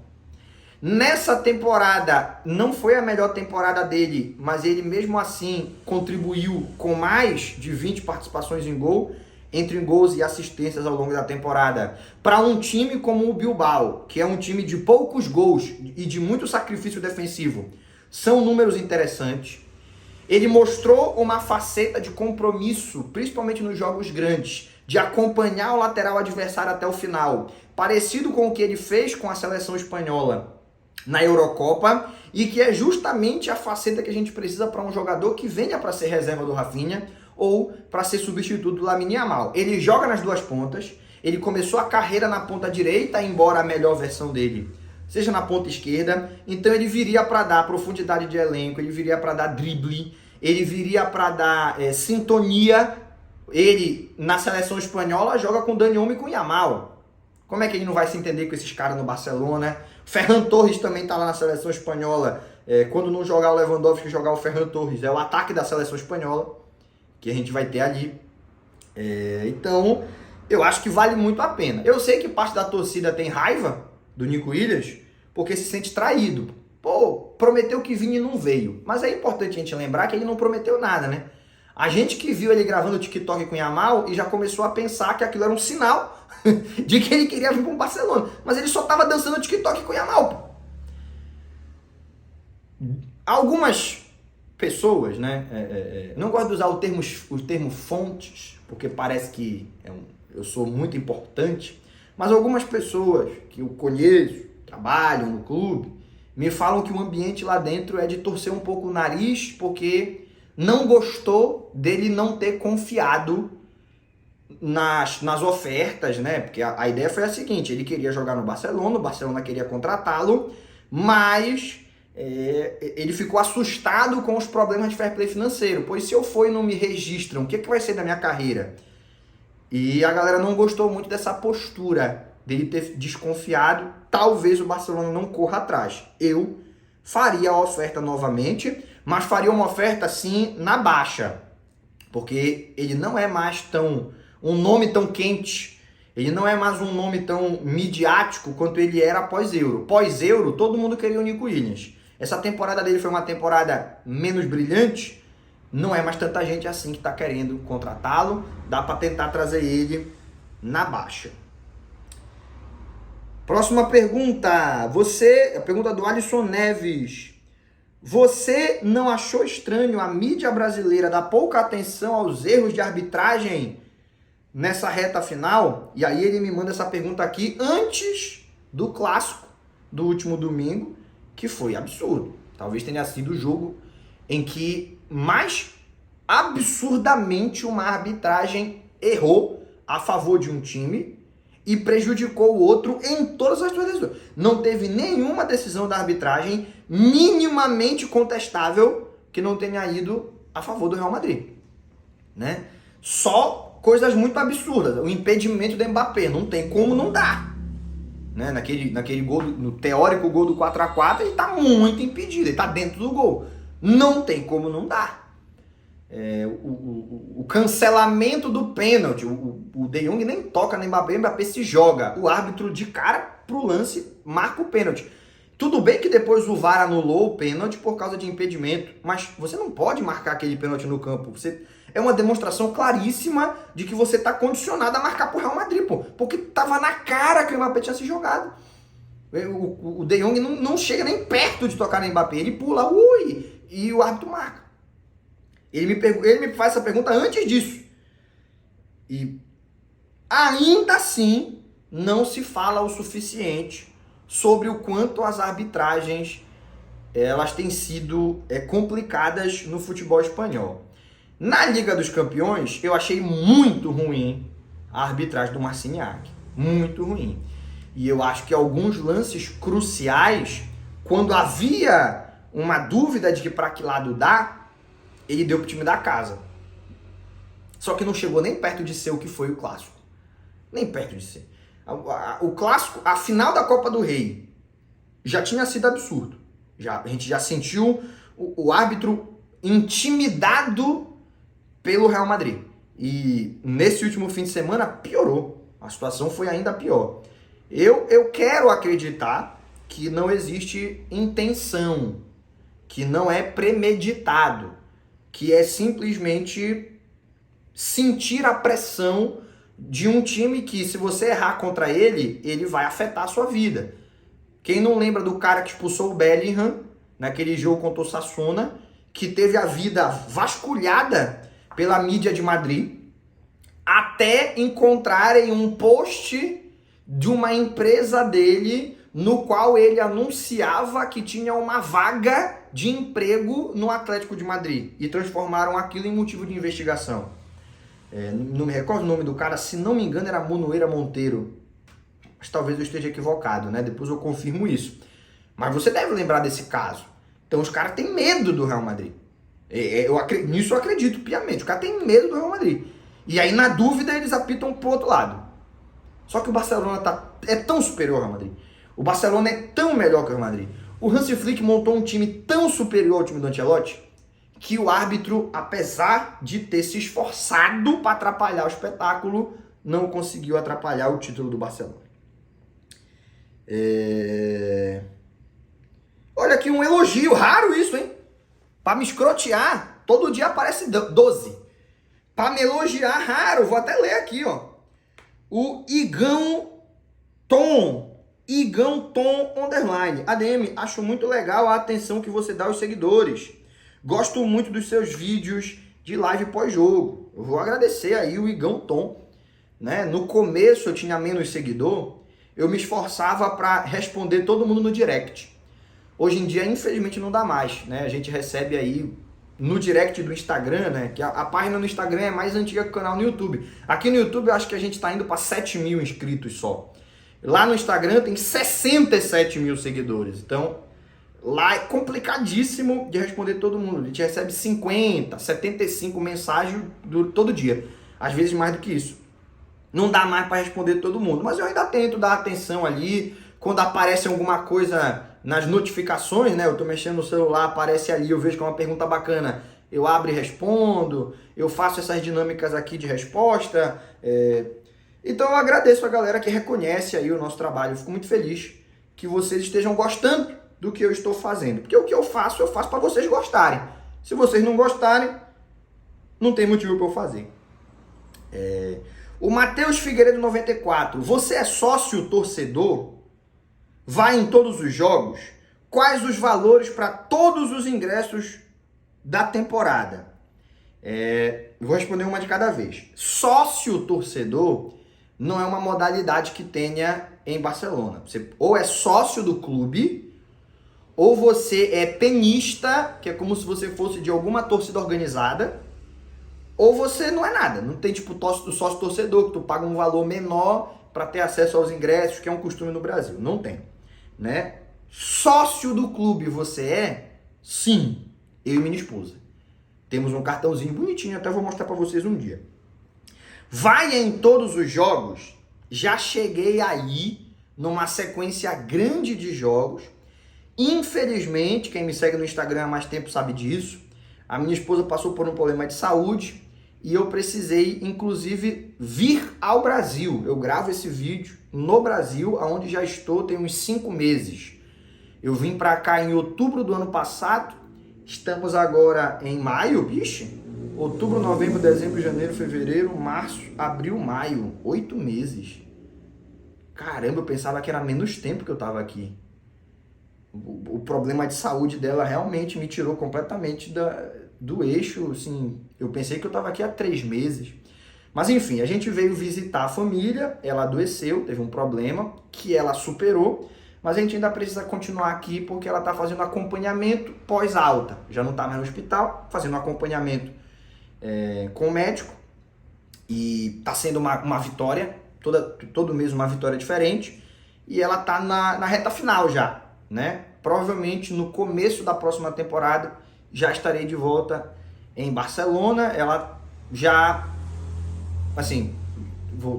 Nessa temporada, não foi a melhor temporada dele, mas ele mesmo assim contribuiu com mais de 20 participações em gol, entre gols e assistências ao longo da temporada, para um time como o Bilbao, que é um time de poucos gols e de muito sacrifício defensivo. São números interessantes. Ele mostrou uma faceta de compromisso, principalmente nos jogos grandes, de acompanhar o lateral adversário até o final, parecido com o que ele fez com a seleção espanhola na Eurocopa, e que é justamente a faceta que a gente precisa para um jogador que venha para ser reserva do Rafinha ou para ser substituto do Lamine Yamal. Ele joga nas duas pontas, ele começou a carreira na ponta direita, embora a melhor versão dele seja na ponta esquerda, então ele viria para dar profundidade de elenco, ele viria para dar drible, ele viria para dar sintonia. Ele, na seleção espanhola, joga com Dani Olmo e com Yamal. Como é que ele não vai se entender com esses caras no Barcelona? Ferran Torres também está lá na seleção espanhola. Quando não jogar o Lewandowski, jogar o Ferran Torres. É o ataque da seleção espanhola que a gente vai ter ali. Então, eu acho que vale muito a pena. Eu sei que parte da torcida tem raiva do Nico Williams porque se sente traído. Pô, prometeu que vinha e não veio. Mas é importante a gente lembrar que ele não prometeu nada, né? A gente que viu ele gravando o TikTok com o Yamal e já começou a pensar que aquilo era um sinal de que ele queria vir para o Barcelona. Mas ele só estava dançando o TikTok com o Yamal. Algumas pessoas, né? Não gosto de usar o termo fontes, porque parece que eu sou muito importante. Mas algumas pessoas que eu conheço, trabalham no clube, me falam que o ambiente lá dentro é de torcer um pouco o nariz, porque não gostou dele não ter confiado nas ofertas, né? Porque a ideia foi a seguinte: ele queria jogar no Barcelona, o Barcelona queria contratá-lo, mas ele ficou assustado com os problemas de fair play financeiro. Pois se eu for e não me registram, o que vai ser da minha carreira? E a galera não gostou muito dessa postura dele ter desconfiado. Talvez o Barcelona não corra atrás. Eu faria a oferta novamente, mas faria uma oferta sim na baixa, porque ele não é mais um nome tão quente, ele não é mais um nome tão midiático quanto ele era pós-Euro. Pós-Euro, todo mundo queria o Nico Williams. Essa temporada dele foi uma temporada menos brilhante, não é mais tanta gente assim que está querendo contratá-lo, dá para tentar trazer ele na baixa. Próxima pergunta, a pergunta do Alisson Neves. Você não achou estranho a mídia brasileira dar pouca atenção aos erros de arbitragem nessa reta final? E aí ele me manda essa pergunta aqui antes do clássico do último domingo, que foi absurdo. Talvez tenha sido o jogo em que mais absurdamente uma arbitragem errou a favor de um time e prejudicou o outro em todas as suas decisões. Não teve nenhuma decisão da arbitragem minimamente contestável que não tenha ido a favor do Real Madrid, né? Só coisas muito absurdas. O impedimento do Mbappé, não tem como não dar, né? Naquele gol, no teórico gol do 4-4, ele tá muito impedido, ele tá dentro do gol. Não tem como não dar. O cancelamento do pênalti, o De Jong nem toca no Mbappé, o Mbappé se joga, o árbitro de cara pro lance marca o pênalti. Tudo bem que depois o VAR anulou o pênalti por causa de impedimento, mas você não pode marcar aquele pênalti no campo. É uma demonstração claríssima de que você está condicionado a marcar pro Real Madrid, pô, porque tava na cara que o Mbappé tinha se jogado. O De Jong não chega nem perto de tocar no Mbappé, ele pula, e o árbitro marca. Ele me faz essa pergunta antes disso. E ainda assim, não se fala o suficiente sobre o quanto as arbitragens elas têm sido complicadas no futebol espanhol. Na Liga dos Campeões, eu achei muito ruim a arbitragem do Marciniak. Muito ruim. E eu acho que alguns lances cruciais, quando havia uma dúvida de que para que lado dá, ele deu pro time da casa. Só que não chegou nem perto de ser o que foi o clássico. Nem perto de ser. O clássico, a final da Copa do Rei, já tinha sido absurdo. A gente já sentiu o árbitro intimidado pelo Real Madrid. E nesse último fim de semana piorou. A situação foi ainda pior. Eu quero acreditar que não existe intenção, que não é premeditado, que é simplesmente sentir a pressão de um time que, se você errar contra ele, ele vai afetar a sua vida. Quem não lembra do cara que expulsou o Bellingham naquele jogo contra o Osasuna, que teve a vida vasculhada pela mídia de Madrid, até encontrarem um post de uma empresa dele no qual ele anunciava que tinha uma vaga de emprego no Atlético de Madrid e transformaram aquilo em motivo de investigação. Não me recordo o nome do cara, se não me engano era Monoeira Monteiro, mas talvez eu esteja equivocado, né? Depois eu confirmo isso. Mas você deve lembrar desse caso. Então os caras têm medo do Real Madrid. Nisso eu acredito piamente. Os caras têm medo do Real Madrid. E aí, na dúvida, eles apitam pro outro lado. Só que o Barcelona é tão superior ao Real Madrid. O Barcelona é tão melhor que o Real Madrid. O Hansi Flick montou um time tão superior ao time do Ancelotti que o árbitro, apesar de ter se esforçado para atrapalhar o espetáculo, não conseguiu atrapalhar o título do Barcelona. Olha aqui um elogio, raro isso, hein? Para me escrotear, todo dia aparece 12. Para me elogiar, raro, vou até ler aqui, ó. O Igão Tom underline. ADM, acho muito legal a atenção que você dá aos seguidores. Gosto muito dos seus vídeos de live pós-jogo. Eu vou agradecer aí o Igão Tom. Né? No começo eu tinha menos seguidor, eu me esforçava para responder todo mundo no direct. Hoje em dia, infelizmente, não dá mais. Né? A gente recebe aí no direct do Instagram, né? Que a página no Instagram é mais antiga que o canal no YouTube. Aqui no YouTube eu acho que a gente está indo para 7 mil inscritos só. Lá no Instagram tem 67 mil seguidores. Então, lá é complicadíssimo de responder todo mundo. A gente recebe 50, 75 mensagens todo dia. Às vezes mais do que isso. Não dá mais para responder todo mundo. Mas eu ainda tento dar atenção ali. Quando aparece alguma coisa nas notificações, né? Eu tô mexendo no celular, aparece ali, eu vejo que é uma pergunta bacana. Eu abro e respondo. Eu faço essas dinâmicas aqui de resposta. Então eu agradeço a galera que reconhece aí o nosso trabalho. Eu fico muito feliz que vocês estejam gostando do que eu estou fazendo. Porque o que eu faço para vocês gostarem. Se vocês não gostarem, não tem motivo para eu fazer. O Matheus Figueiredo 94. Você é sócio torcedor? Vai em todos os jogos? Quais os valores para todos os ingressos da temporada? Vou responder uma de cada vez. Sócio torcedor não é uma modalidade que tenha em Barcelona. Você ou é sócio do clube, ou você é penista, que é como se você fosse de alguma torcida organizada, ou você não é nada. Não tem tipo sócio torcedor, que tu paga um valor menor para ter acesso aos ingressos, que é um costume no Brasil. Não tem. Né? Sócio do clube você é? Sim, eu e minha esposa. Temos um cartãozinho bonitinho, até vou mostrar para vocês um dia. Vai em todos os jogos? Já cheguei aí numa sequência grande de jogos. Infelizmente, quem me segue no Instagram há mais tempo sabe disso. A minha esposa passou por um problema de saúde e eu precisei, inclusive, vir ao Brasil. Eu gravo esse vídeo no Brasil, onde já estou tem uns 5 meses. Eu vim para cá em outubro do ano passado. Estamos agora em maio, bicho. Outubro, novembro, dezembro, janeiro, fevereiro, março, abril, maio. 8 meses. Caramba, eu pensava que era menos tempo que eu tava aqui. O problema de saúde dela realmente me tirou completamente do eixo. Assim, eu pensei que eu tava aqui há 3 meses. Mas enfim, a gente veio visitar a família, ela adoeceu, teve um problema que ela superou, mas a gente ainda precisa continuar aqui porque ela está fazendo acompanhamento pós-alta. Já não está mais no hospital, fazendo acompanhamento com o médico e está sendo uma vitória, todo mês uma vitória diferente, e ela está na reta final já, né? Provavelmente no começo da próxima temporada já estarei de volta em Barcelona. Ela já, assim,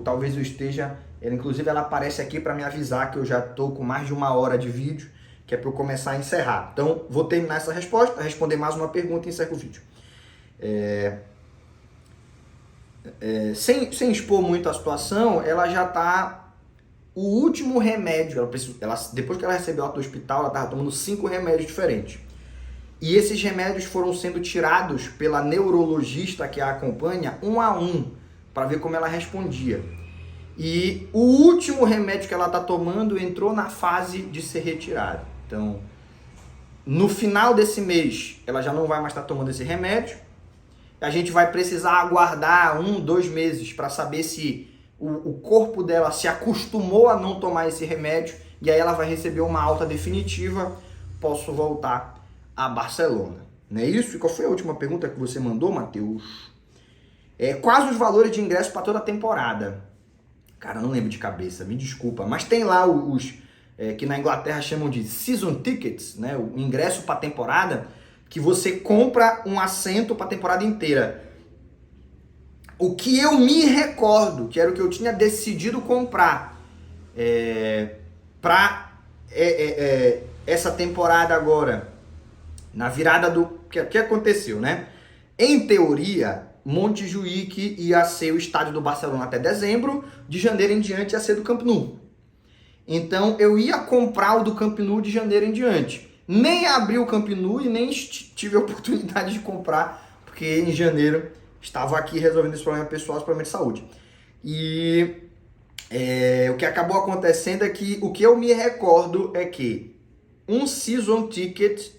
talvez eu esteja... Inclusive ela aparece aqui para me avisar que eu já estou com mais de 1 hora de vídeo, que é para eu começar a encerrar. Então vou terminar essa resposta, responder mais uma pergunta e encerro o vídeo. Sem expor muito a situação, ela já está... O último remédio, depois que ela recebeu alta do hospital, ela estava tomando 5 remédios diferentes. E esses remédios foram sendo tirados pela neurologista que a acompanha, um a um, para ver como ela respondia. E o último remédio que ela está tomando entrou na fase de ser retirado. Então, no final desse mês, ela já não vai mais estar tomando esse remédio. A gente vai precisar aguardar 1, 2 meses para saber se o corpo dela se acostumou a não tomar esse remédio. E aí ela vai receber uma alta definitiva. Posso voltar a Barcelona. Não é isso? E qual foi a última pergunta que você mandou, Matheus? Quais os valores de ingresso para toda a temporada? Cara, não lembro de cabeça, me desculpa. Mas tem lá os que na Inglaterra chamam de season tickets, né? O ingresso para a temporada, que você compra um assento para a temporada inteira. O que eu me recordo, que era o que eu tinha decidido comprar para essa temporada agora, na virada do... O que aconteceu, né? Em teoria, Montjuïc ia ser o estádio do Barcelona até dezembro, de janeiro em diante ia ser do Camp Nou. Então eu ia comprar o do Camp Nou de janeiro em diante. Nem abri o Camp Nou e nem tive a oportunidade de comprar, porque em janeiro estava aqui resolvendo esse problema pessoal, esse problema de saúde. E o que acabou acontecendo é que o que eu me recordo é que um season ticket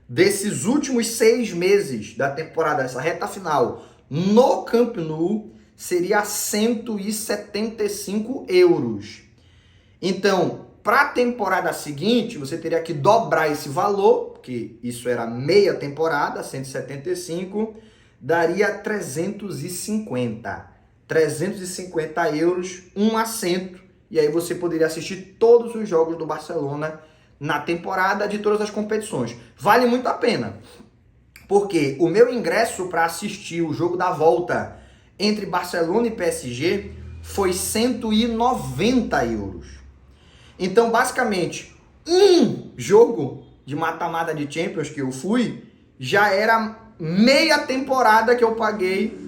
desses últimos 6 meses da temporada, essa reta final, no Camp Nou, seria 175 euros. Então, para a temporada seguinte, você teria que dobrar esse valor, porque isso era meia temporada, 175, daria 350. 350 euros, um assento, e aí você poderia assistir todos os jogos do Barcelona na temporada de todas as competições. Vale muito a pena, porque o meu ingresso para assistir o jogo da volta entre Barcelona e PSG foi 190 euros. Então, basicamente, um jogo de mata-mata de Champions que eu fui, já era meia temporada que eu paguei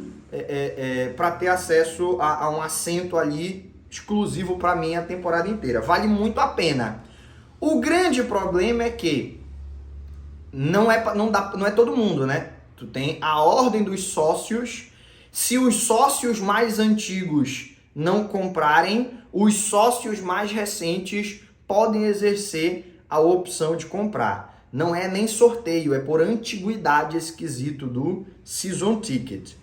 para ter acesso a um assento ali exclusivo para mim a temporada inteira. Vale muito a pena. O grande problema é que não é todo mundo, né? Tu tem a ordem dos sócios. Se os sócios mais antigos não comprarem, os sócios mais recentes podem exercer a opção de comprar. Não é nem sorteio, é por antiguidade esse quesito do season ticket.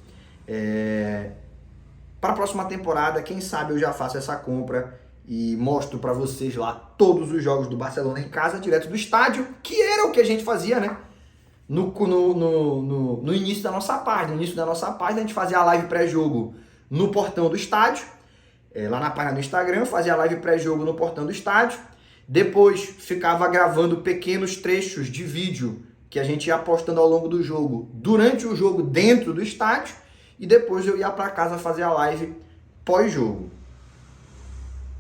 Para a próxima temporada, quem sabe eu já faço essa compra e mostro para vocês lá todos os jogos do Barcelona em casa, direto do estádio, que era o que a gente fazia, né? No início da nossa página. No início da nossa página, a gente fazia a live pré-jogo no portão do estádio, lá na página do Instagram, fazia a live pré-jogo no portão do estádio. Depois ficava gravando pequenos trechos de vídeo que a gente ia postando ao longo do jogo, durante o jogo dentro do estádio, e depois eu ia para casa fazer a live pós-jogo.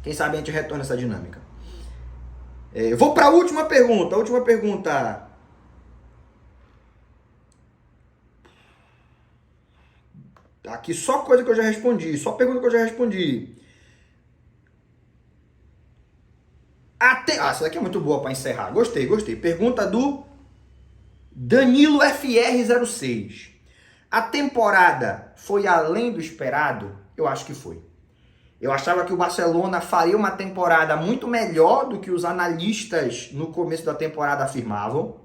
Quem sabe a gente retorna essa dinâmica. Vou para a última pergunta. Aqui só coisa que eu já respondi, só pergunta que eu já respondi. Essa daqui é muito boa para encerrar. Gostei. Pergunta do Danilo FR06. A temporada foi além do esperado? Eu acho que foi. Eu achava que o Barcelona faria uma temporada muito melhor do que os analistas no começo da temporada afirmavam.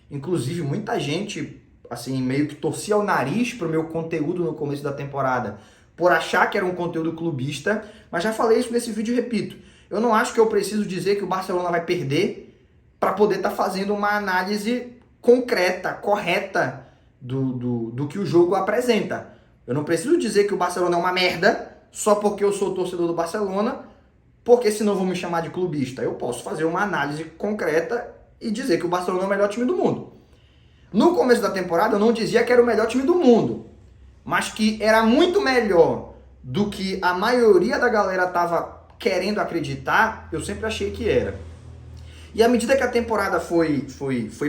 Inclusive, muita gente assim meio que torcia o nariz pro meu conteúdo no começo da temporada, por achar que era um conteúdo clubista, mas já falei isso nesse vídeo e repito. Eu não acho que eu preciso dizer que o Barcelona vai perder para poder estar fazendo uma análise concreta, correta do que o jogo apresenta. Eu não preciso dizer que o Barcelona é uma merda só porque eu sou torcedor do Barcelona, porque senão vão me chamar de clubista. Eu posso fazer uma análise concreta e dizer que o Barcelona é o melhor time do mundo. No começo da temporada eu não dizia que era o melhor time do mundo, mas que era muito melhor do que a maioria da galera estava querendo acreditar, eu sempre achei que era. E à medida que a temporada foi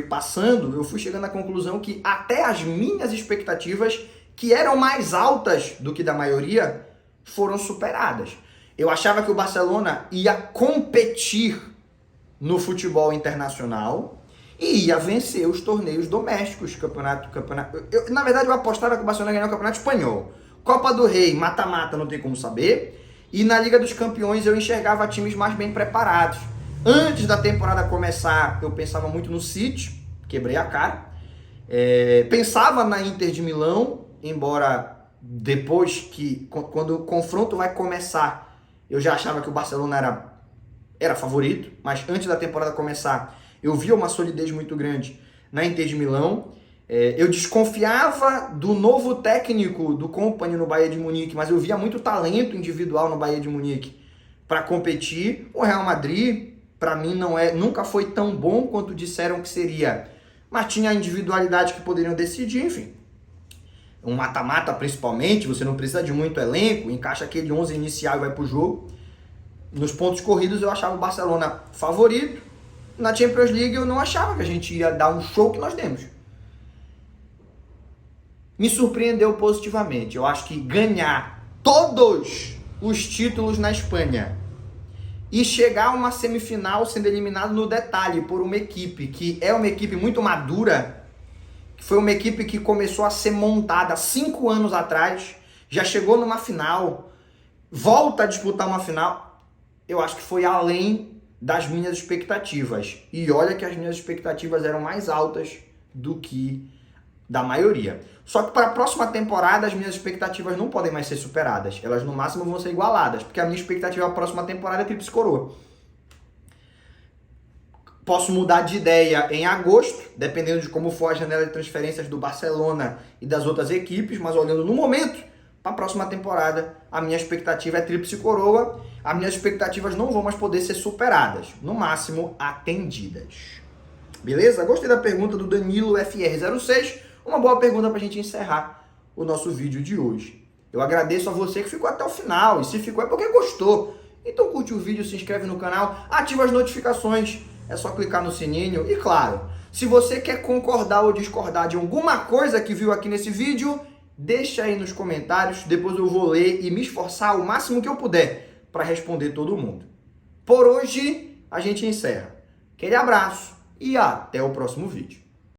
passando, eu fui chegando à conclusão que até as minhas expectativas, que eram mais altas do que da maioria, foram superadas. Eu achava que o Barcelona ia competir no futebol internacional e ia vencer os torneios domésticos, campeonato. Na verdade, eu apostava que o Barcelona ia ganhar o campeonato espanhol. Copa do Rei, mata-mata, não tem como saber. E na Liga dos Campeões eu enxergava times mais bem preparados. Antes da temporada começar, eu pensava muito no City, quebrei a cara. Pensava na Inter de Milão, embora depois quando o confronto vai começar, eu já achava que o Barcelona era favorito, mas antes da temporada começar, eu via uma solidez muito grande na Inter de Milão. Eu desconfiava do novo técnico do Kompany no Bayern de Munique, mas eu via muito talento individual no Bayern de Munique para competir. O Real Madrid, para mim, nunca foi tão bom quanto disseram que seria, mas tinha individualidade que poderiam decidir, enfim. Um mata-mata principalmente, você não precisa de muito elenco, encaixa aquele 11 inicial e vai pro jogo. Nos pontos corridos eu achava o Barcelona favorito. Na Champions League eu não achava que a gente ia dar um show que nós demos. Me surpreendeu positivamente. Eu acho que ganhar todos os títulos na Espanha e chegar a uma semifinal sendo eliminado no detalhe por uma equipe que é uma equipe muito madura, que foi uma equipe que começou a ser montada 5 anos atrás, já chegou numa final, volta a disputar uma final, eu acho que foi além das minhas expectativas. E olha que as minhas expectativas eram mais altas do que da maioria. Só que para a próxima temporada as minhas expectativas não podem mais ser superadas. Elas no máximo vão ser igualadas, porque a minha expectativa para a próxima temporada é tríplice coroa. Posso mudar de ideia em agosto, dependendo de como for a janela de transferências do Barcelona e das outras equipes, mas olhando no momento, para a próxima temporada, a minha expectativa é tríplice coroa. As minhas expectativas não vão mais poder ser superadas, no máximo atendidas. Beleza? Gostei da pergunta do Danilo FR06. Uma boa pergunta para a gente encerrar o nosso vídeo de hoje. Eu agradeço a você que ficou até o final, e se ficou é porque gostou. Então curte o vídeo, se inscreve no canal, ativa as notificações, é só clicar no sininho. E claro, se você quer concordar ou discordar de alguma coisa que viu aqui nesse vídeo, deixa aí nos comentários, depois eu vou ler e me esforçar o máximo que eu puder para responder todo mundo. Por hoje, a gente encerra. Aquele abraço e até o próximo vídeo.